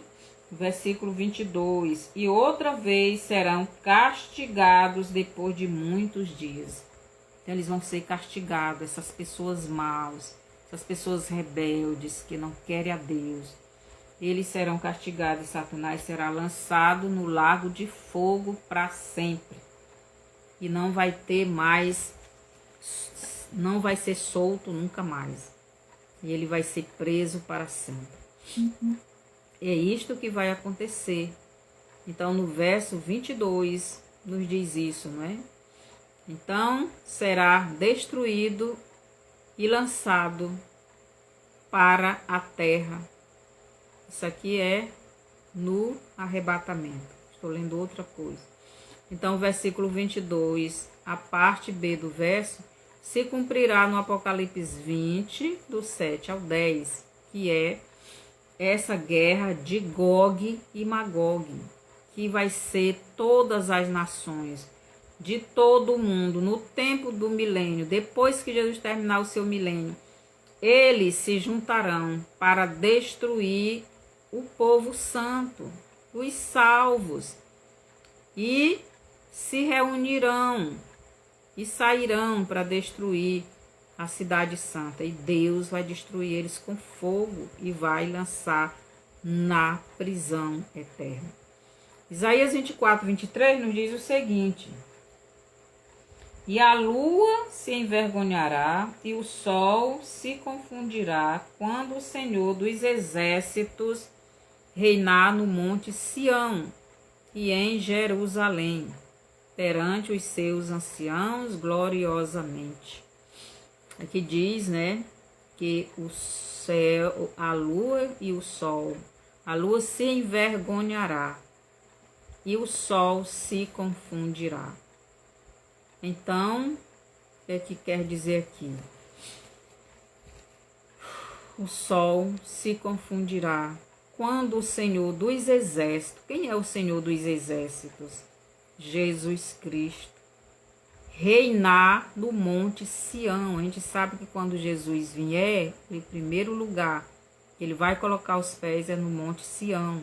Versículo 22. E outra vez serão castigados depois de muitos dias. Então, eles vão ser castigados, essas pessoas maus, essas pessoas rebeldes que não querem a Deus. Eles serão castigados e Satanás será lançado no lago de fogo para sempre. E não vai ter mais, não vai ser solto nunca mais. E ele vai ser preso para sempre. É isto que vai acontecer. Então, no verso 22, nos diz isso, não é? Então, será destruído e lançado para a terra. Isso aqui é no arrebatamento. Estou lendo outra coisa. Então, versículo 22, a parte B do verso, se cumprirá no Apocalipse 20, do 7 ao 10, que é essa guerra de Gog e Magog, que vai ser todas as nações de todo o mundo no tempo do milênio, depois que Jesus terminar o seu milênio. Eles se juntarão para destruir o povo santo, os salvos, e se reunirão e sairão para destruir a cidade santa. E Deus vai destruir eles com fogo e vai lançar na prisão eterna. Isaías 24, 23 nos diz o seguinte: e a lua se envergonhará e o sol se confundirá quando o Senhor dos exércitos reinar no monte Sião e em Jerusalém, perante os seus anciãos gloriosamente. Aqui diz, né, que o céu, a lua e o sol, a lua se envergonhará e o sol se confundirá. Então, o que é que quer dizer aqui? O sol se confundirá quando o Senhor dos exércitos, quem é o Senhor dos exércitos? Jesus Cristo, reinar no monte Sião. A gente sabe que quando Jesus vier, em primeiro lugar, ele vai colocar os pés no monte Sião.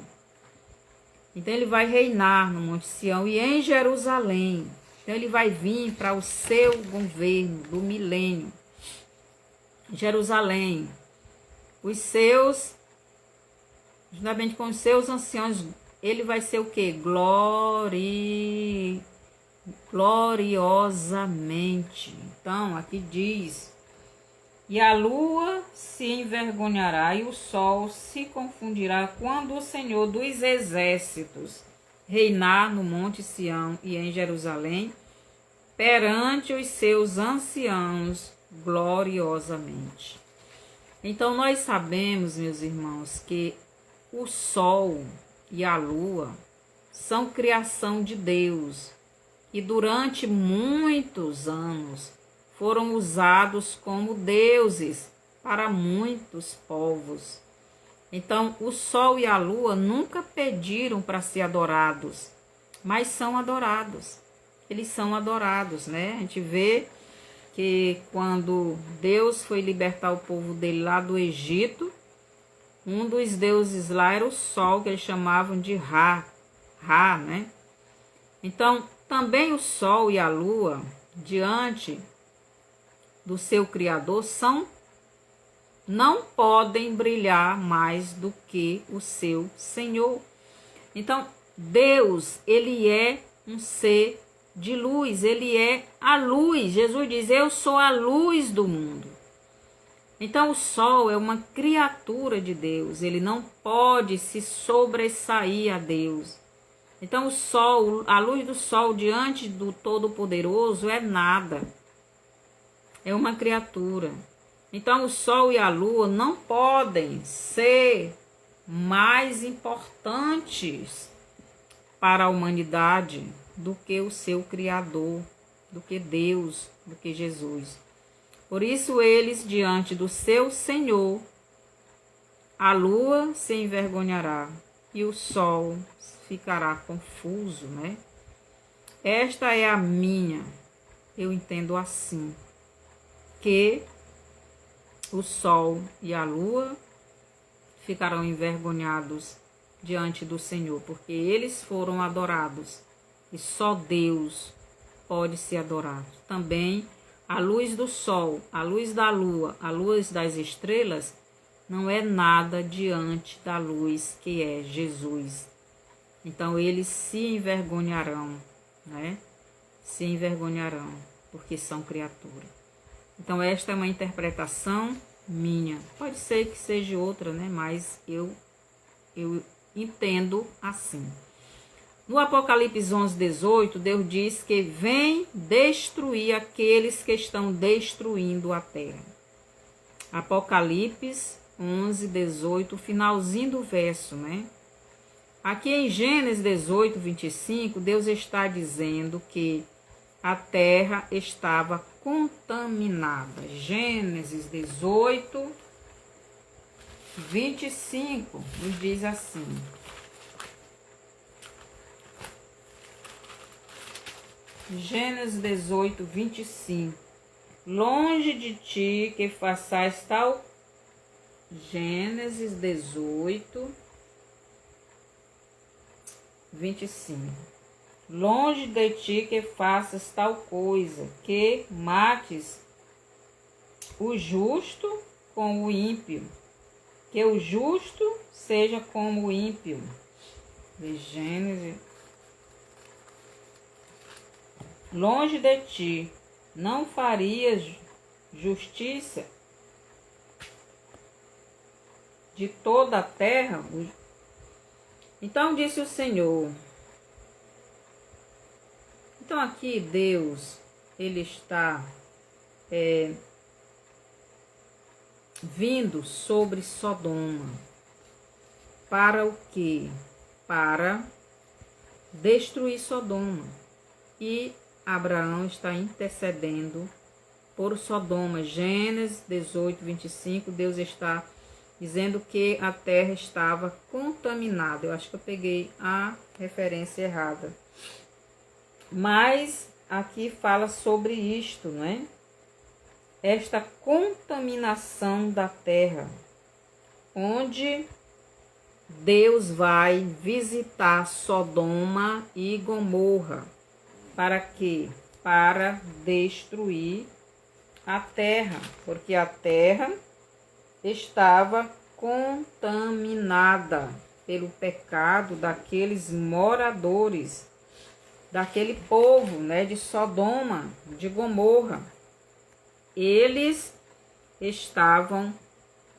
Então ele vai reinar no monte Sião e em Jerusalém. Então ele vai vir para o seu governo do milênio. Jerusalém. Os seus, juntamente com os seus anciãos, ele vai ser o quê? Gloriosamente. Então, aqui diz: e a lua se envergonhará e o sol se confundirá quando o Senhor dos exércitos reinar no monte Sião e em Jerusalém, perante os seus anciãos gloriosamente. Então, nós sabemos, meus irmãos, que o sol e a lua são criação de Deus e durante muitos anos foram usados como deuses para muitos povos. Então, o sol e a lua nunca pediram para ser adorados, mas são adorados. Eles são adorados, né? A gente vê que quando Deus foi libertar o povo dele lá do Egito, um dos deuses lá era o sol, que eles chamavam de Ra, né? Então, também o sol e a lua, diante do seu Criador não podem brilhar mais do que o seu Senhor. Então, Deus, ele é um ser de luz, ele é a luz. Jesus diz: eu sou a luz do mundo. Então, o sol é uma criatura de Deus, ele não pode se sobressair a Deus. Então, o sol, a luz do sol diante do Todo-Poderoso é nada, é uma criatura. Então, o sol e a lua não podem ser mais importantes para a humanidade do que o seu Criador, do que Deus, do que Jesus. Por isso, eles, diante do seu Senhor, a lua se envergonhará e o sol ficará confuso, né? Esta é a minha, eu entendo assim, que o sol e a lua ficarão envergonhados diante do Senhor, porque eles foram adorados e só Deus pode ser adorado. Também a luz do sol, a luz da lua, a luz das estrelas não é nada diante da luz que é Jesus. Então eles se envergonharão, né? Se envergonharão, porque são criaturas. Então esta é uma interpretação minha. Pode ser que seja outra, né? Mas eu entendo assim. No Apocalipse 11:18, Deus diz que vem destruir aqueles que estão destruindo a terra. Apocalipse 11:18, finalzinho do verso, né? Aqui em Gênesis 18:25, Deus está dizendo que a terra estava contaminada. Gênesis 18:25 nos diz assim: Gênesis 18:25. Longe de ti que façais tal. Gênesis 18:25. Longe de ti que faças tal coisa, que mates o justo com o ímpio, que o justo seja como o ímpio. Gênesis. Longe de ti, não farias justiça de toda a terra? Então disse o Senhor. Então aqui Deus, ele está vindo sobre Sodoma. Para o quê? Para destruir Sodoma. E Abraão está intercedendo por Sodoma. Gênesis 18:25, Deus está dizendo que a terra estava contaminada. Eu acho que eu peguei a referência errada. Mas aqui fala sobre isto, né? Esta contaminação da terra, onde Deus vai visitar Sodoma e Gomorra. Para quê? Para destruir a terra, porque a terra estava contaminada pelo pecado daqueles moradores, daquele povo, né, de Sodoma, de Gomorra. Eles estavam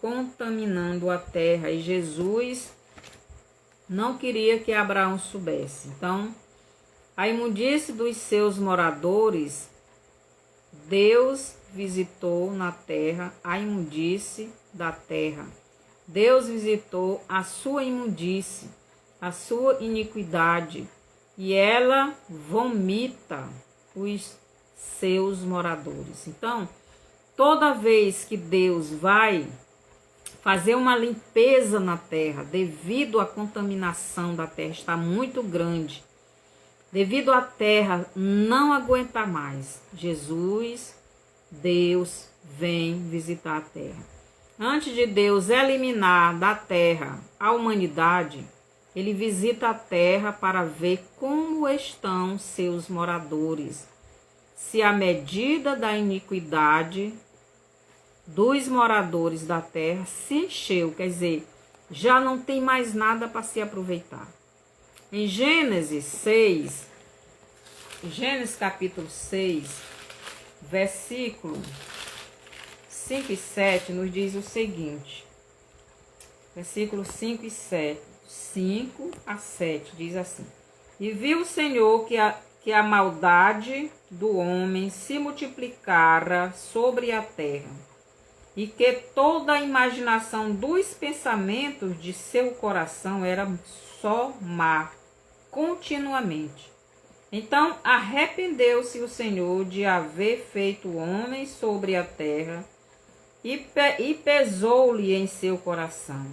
contaminando a terra e Jesus não queria que Abraão soubesse. Então, a imundície dos seus moradores, Deus visitou na terra a imundície da terra. Deus visitou a sua imundície, a sua iniquidade, e ela vomita os seus moradores. Então, toda vez que Deus vai fazer uma limpeza na terra, devido à contaminação da terra está muito grande, devido à terra não aguentar mais, Jesus, Deus, vem visitar a terra. Antes de Deus eliminar da terra a humanidade, ele visita a terra para ver como estão seus moradores, se a medida da iniquidade dos moradores da terra se encheu, quer dizer, já não tem mais nada para se aproveitar. Em Gênesis capítulo 6, versículo 5 e 7, nos diz o seguinte. Versículo 5 e 7. 5 a 7 diz assim: E viu o Senhor que a maldade do homem se multiplicara sobre a terra, e que toda a imaginação dos pensamentos de seu coração era só má, continuamente. Então arrependeu-se o Senhor de haver feito o homem sobre a terra, e pesou-lhe em seu coração.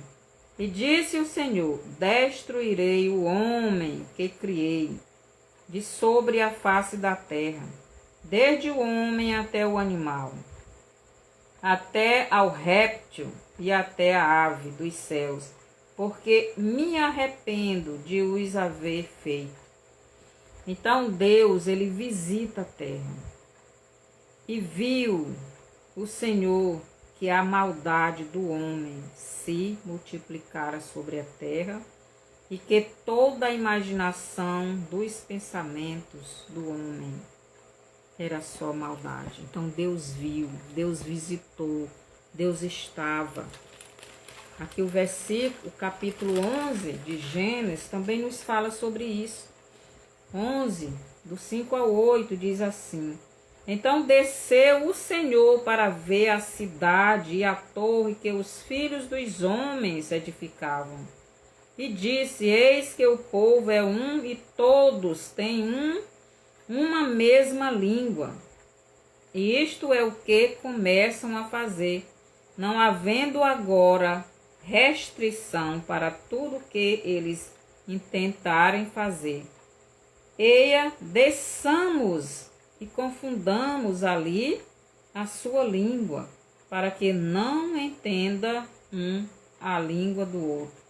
E disse o Senhor: Destruirei o homem que criei de sobre a face da terra, desde o homem até o animal, até ao réptil e até a ave dos céus, porque me arrependo de os haver feito. Então Deus, ele visita a terra, e viu o Senhor que a maldade do homem se multiplicara sobre a terra, e que toda a imaginação dos pensamentos do homem era só maldade. Então Deus viu, Deus visitou, Deus estava. Aqui o capítulo 11 de Gênesis também nos fala sobre isso. 11, do 5 ao 8, diz assim: Então desceu o Senhor para ver a cidade e a torre que os filhos dos homens edificavam. E disse: Eis que o povo é um, e todos têm uma mesma língua. E isto é o que começam a fazer, não havendo agora restrição para tudo que eles intentarem fazer. Eia, desçamos e confundamos ali a sua língua, para que não entenda a língua do outro.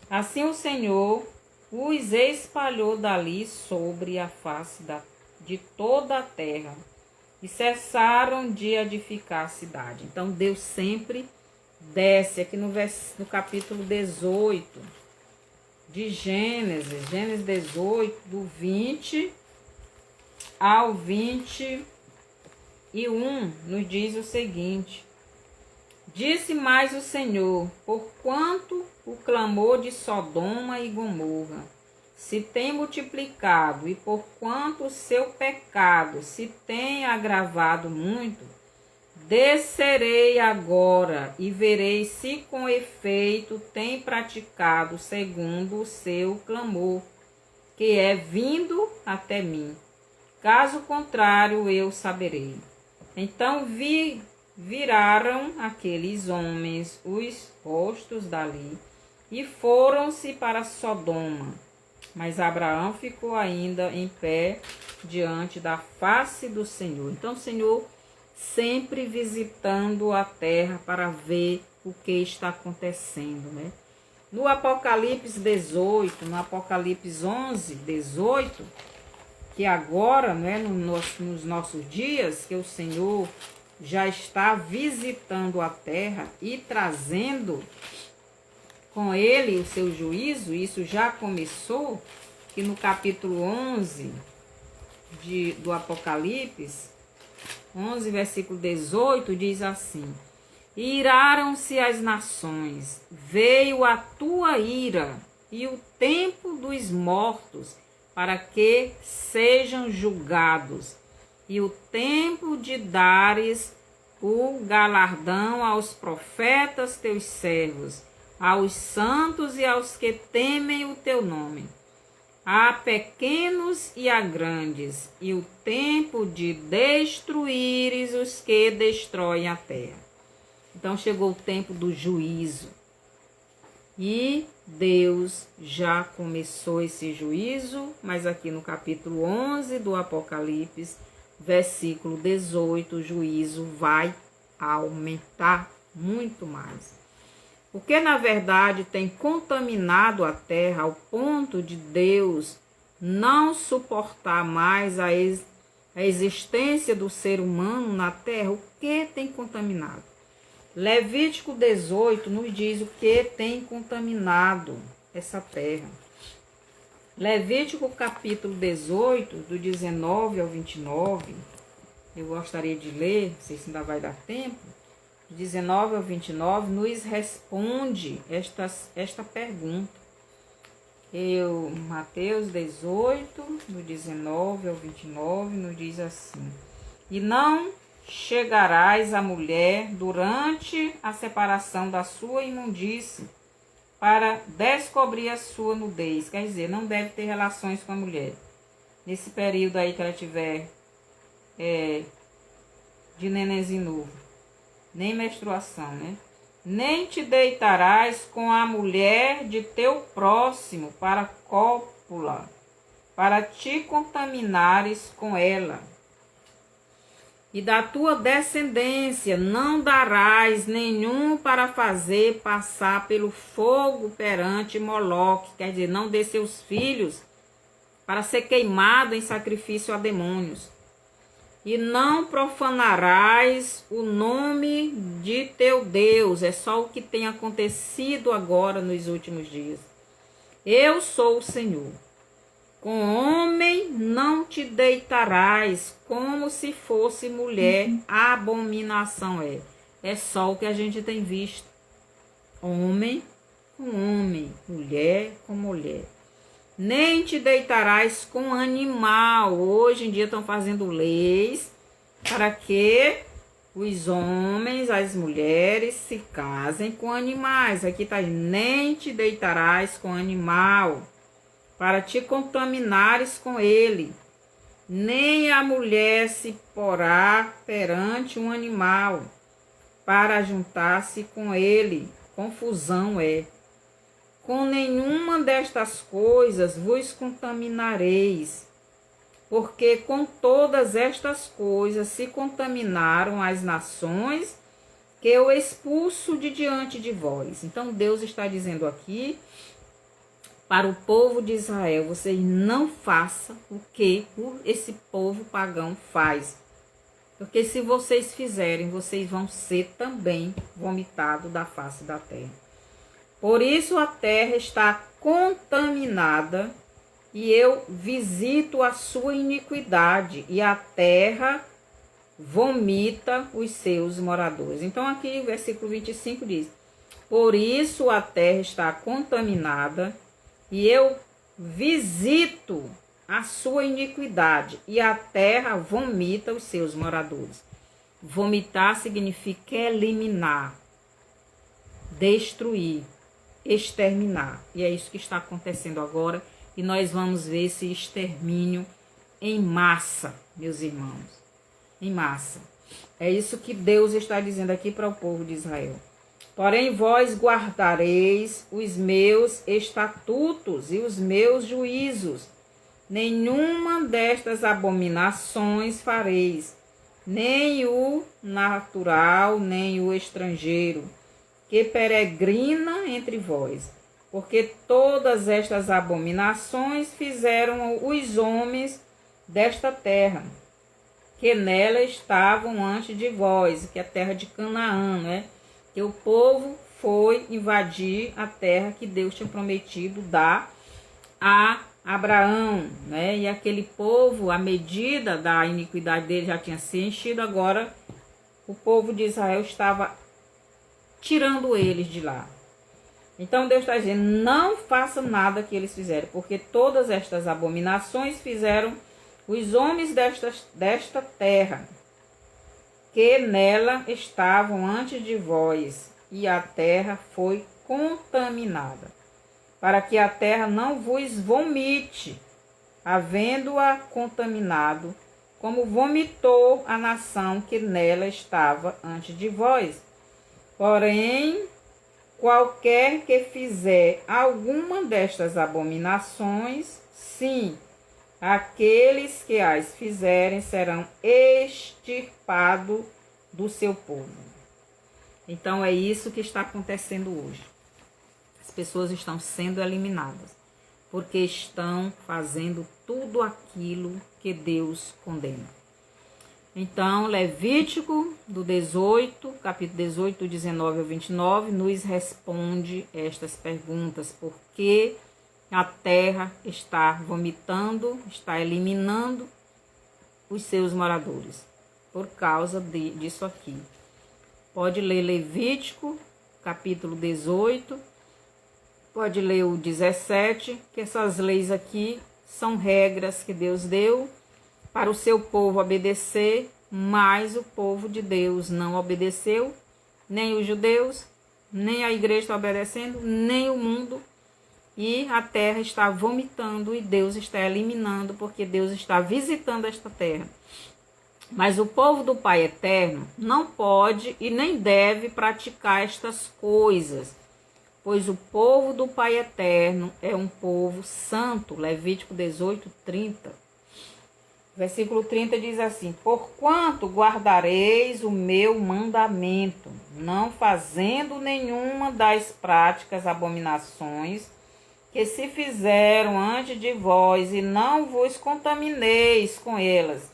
Assim o Senhor os espalhou dali sobre a face de toda a terra, e cessaram de edificar a cidade. Então Deus sempre desce, aqui no capítulo 18 de Gênesis 18, do 20 ao 21, nos diz o seguinte: Disse mais o Senhor: Porquanto o clamor de Sodoma e Gomorra se tem multiplicado, e porquanto o seu pecado se tem agravado muito, descerei agora e verei se com efeito tem praticado segundo o seu clamor, que é vindo até mim. Caso contrário, eu saberei. Então viraram aqueles homens os rostos dali e foram-se para Sodoma. Mas Abraão ficou ainda em pé diante da face do Senhor. Então o Senhor sempre visitando a terra para ver o que está acontecendo, né? No Apocalipse 18, no Apocalipse 11, 18, que agora, né, nos nossos dias, que o Senhor já está visitando a terra e trazendo com ele o seu juízo. Isso já começou, que no capítulo 11 do Apocalipse, 11, versículo 18, diz assim: Iraram-se as nações, veio a tua ira e o tempo dos mortos, para que sejam julgados, e o tempo de dares o galardão aos profetas teus servos, aos santos e aos que temem o teu nome, a pequenos e a grandes, e o tempo de destruíres os que destroem a terra. Então chegou o tempo do juízo. E Deus já começou esse juízo, mas aqui no capítulo 11 do Apocalipse, versículo 18, o juízo vai aumentar muito mais. Porque, na verdade, tem contaminado a terra ao ponto de Deus não suportar mais a existência do ser humano na terra, o que tem contaminado? Levítico 18 nos diz o que tem contaminado essa terra. Levítico capítulo 18, do 19 ao 29, eu gostaria de ler, não sei se ainda vai dar tempo, 19 ao 29, nos responde esta pergunta. Mateus 18, do 19 ao 29, nos diz assim: E não chegarás à mulher durante a separação da sua imundície para descobrir a sua nudez. Quer dizer, não deve ter relações com a mulher. Nesse período aí que ela tiver de nenenzinho novo, nem menstruação, né? Nem te deitarás com a mulher de teu próximo para cópula, para te contaminares com ela. E da tua descendência não darás nenhum para fazer passar pelo fogo perante Moloque. Quer dizer, não dê seus filhos para ser queimado em sacrifício a demônios. E não profanarás o nome de teu Deus. É só o que tem acontecido agora nos últimos dias. Eu sou o Senhor. Com homem não te deitarás, como se fosse mulher. Abominação é. É só o que a gente tem visto. Homem com homem, mulher com mulher. Nem te deitarás com animal. Hoje em dia estão fazendo leis para que os homens, as mulheres se casem com animais. Aqui está, nem te deitarás com animal, para te contaminares com ele. Nem a mulher se porá perante um animal, para juntar-se com ele. Confusão é. Com nenhuma destas coisas vos contaminareis, porque com todas estas coisas se contaminaram as nações que eu expulso de diante de vós. Então Deus está dizendo aqui para o povo de Israel: vocês não façam o que esse povo pagão faz. Porque se vocês fizerem, vocês vão ser também vomitados da face da terra. Por isso a terra está contaminada, e eu visito a sua iniquidade, e a terra vomita os seus moradores. Então aqui o versículo 25 diz: por isso a terra está contaminada, e eu visito a sua iniquidade, e a terra vomita os seus moradores. Vomitar significa eliminar, destruir, exterminar. E é isso que está acontecendo agora. E nós vamos ver esse extermínio em massa, meus irmãos. Em massa. É isso que Deus está dizendo aqui para o povo de Israel. Porém, vós guardareis os meus estatutos e os meus juízos. Nenhuma destas abominações fareis, nem o natural, nem o estrangeiro, que peregrina entre vós, porque todas estas abominações fizeram os homens desta terra, que nela estavam antes de vós, que é a terra de Canaã, né? Que o povo foi invadir a terra que Deus tinha prometido dar a Abraão, né? E aquele povo, à medida da iniquidade dele já tinha se enchido, agora o povo de Israel estava tirando eles de lá. Então Deus está dizendo: não faça nada que eles fizeram, porque todas estas abominações fizeram os homens desta terra, que nela estavam antes de vós, e a terra foi contaminada, para que a terra não vos vomite, havendo-a contaminado, como vomitou a nação que nela estava antes de vós. Porém, qualquer que fizer alguma destas abominações, sim, aqueles que as fizerem serão extirpados do seu povo. Então é isso que está acontecendo hoje. As pessoas estão sendo eliminadas, porque estão fazendo tudo aquilo que Deus condena. Então, Levítico do 18, capítulo 18, do 19 ao 29, nos responde estas perguntas. Por que a terra está vomitando, está eliminando os seus moradores? Por causa disso aqui. Pode ler Levítico, capítulo 18, pode ler o 17, que essas leis aqui são regras que Deus deu para o seu povo obedecer, mas o povo de Deus não obedeceu, nem os judeus, nem a igreja está obedecendo, nem o mundo, e a terra está vomitando e Deus está eliminando, porque Deus está visitando esta terra. Mas o povo do Pai Eterno não pode e nem deve praticar estas coisas, pois o povo do Pai Eterno é um povo santo. Levítico 18, 30. Versículo 30 diz assim: porquanto guardareis o meu mandamento, não fazendo nenhuma das práticas abominações que se fizeram antes de vós, e não vos contamineis com elas.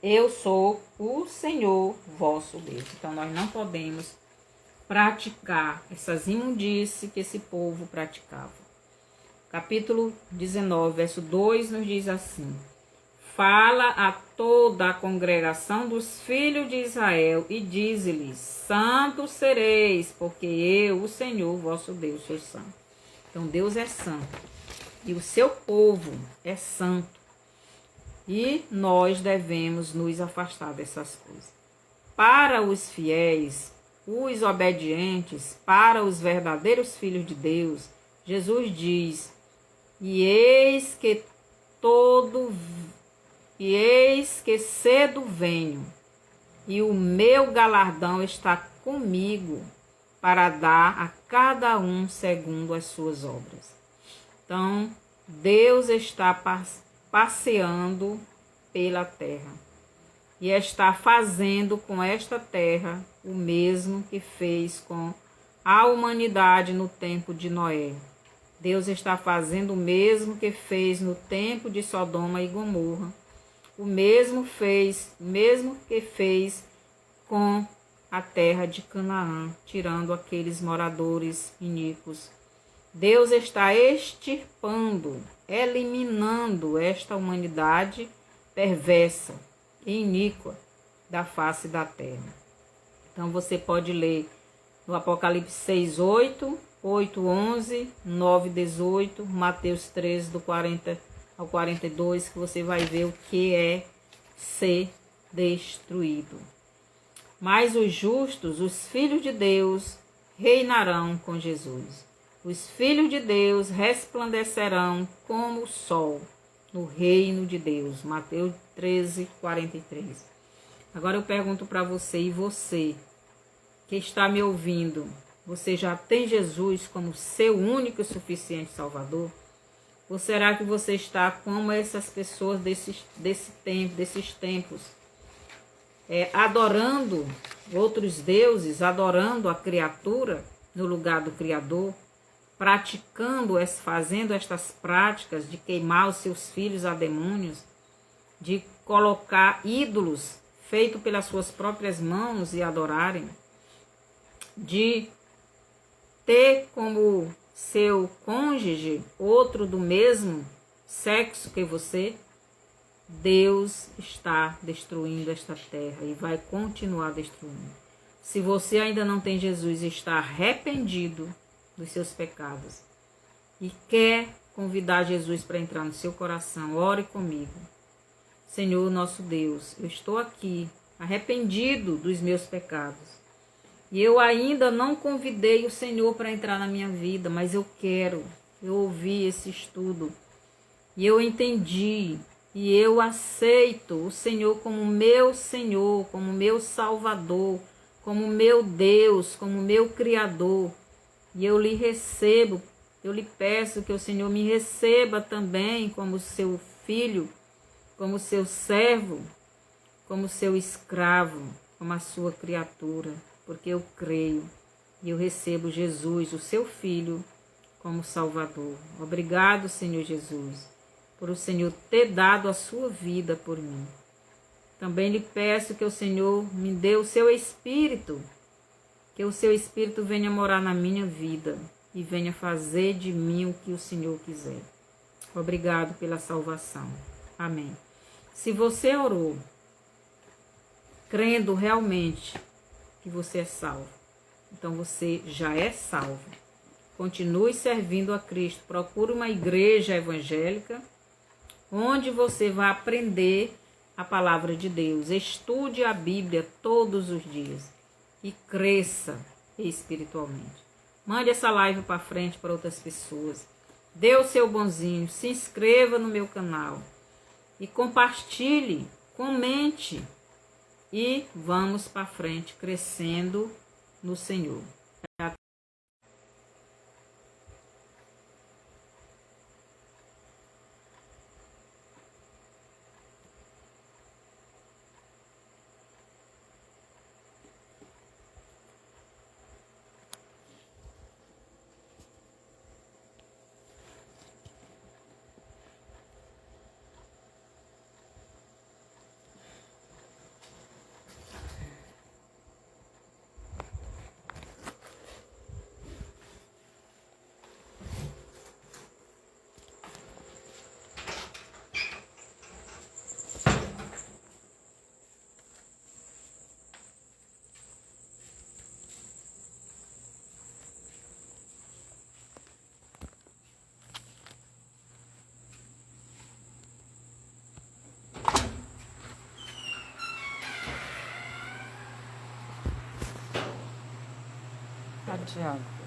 Eu sou o Senhor vosso Deus. Então nós não podemos praticar essas imundícies que esse povo praticava. Capítulo 19, verso 2 nos diz assim: fala a toda a congregação dos filhos de Israel e dize-lhes: santos sereis, porque eu, o Senhor vosso Deus, sou santo. Então Deus é santo e o seu povo é santo, e nós devemos nos afastar dessas coisas. Para os fiéis, os obedientes, para os verdadeiros filhos de Deus, Jesus diz: e eis que cedo venho, e o meu galardão está comigo, para dar a cada um segundo as suas obras. Então, Deus está passeando pela terra e está fazendo com esta terra o mesmo que fez com a humanidade no tempo de Noé. Deus está fazendo o mesmo que fez no tempo de Sodoma e Gomorra. O mesmo que fez com a terra de Canaã, tirando aqueles moradores iníquos. Deus está extirpando, eliminando esta humanidade perversa e iníqua da face da terra. Então você pode ler no Apocalipse 6, 8, 8, 11, 9, 18, Mateus 13, do 40 ao 42, que você vai ver o que é ser destruído. Mas os justos, os filhos de Deus, reinarão com Jesus. Os filhos de Deus resplandecerão como o sol no reino de Deus. Mateus 13, 43. Agora eu pergunto para você, e você que está me ouvindo, você já tem Jesus como seu único e suficiente Salvador? Ou será que você está como essas pessoas desses tempos, adorando outros deuses, adorando a criatura no lugar do Criador, fazendo estas práticas de queimar os seus filhos a demônios, de colocar ídolos feitos pelas suas próprias mãos e adorarem, de ter como seu cônjuge outro do mesmo sexo que você? Deus está destruindo esta terra e vai continuar destruindo. Se você ainda não tem Jesus e está arrependido dos seus pecados e quer convidar Jesus para entrar no seu coração, ore comigo. Senhor nosso Deus, eu estou aqui arrependido dos meus pecados. E eu ainda não convidei o Senhor para entrar na minha vida, mas eu quero. Eu ouvi esse estudo e eu entendi. E eu aceito o Senhor como meu Senhor, como meu Salvador, como meu Deus, como meu Criador. E eu lhe recebo, eu lhe peço que o Senhor me receba também como seu filho, como seu servo, como seu escravo, como a sua criatura. Porque eu creio e eu recebo Jesus, o seu Filho, como Salvador. Obrigado, Senhor Jesus, por o Senhor ter dado a sua vida por mim, Também lhe peço que o Senhor me dê o seu Espírito, que o seu Espírito venha morar na minha vida e venha fazer de mim o que o Senhor quiser. Obrigado pela salvação. Amém. Se você orou, crendo realmente que você é salvo, então você já é salvo. Continue servindo a Cristo. Procure uma igreja evangélica onde você vai aprender a palavra de Deus. Estude a Bíblia todos os dias e cresça espiritualmente. Mande essa live para frente para outras pessoas. Dê o seu bonzinho, se inscreva no meu canal e compartilhe, comente e vamos para frente crescendo no Senhor. Tiago.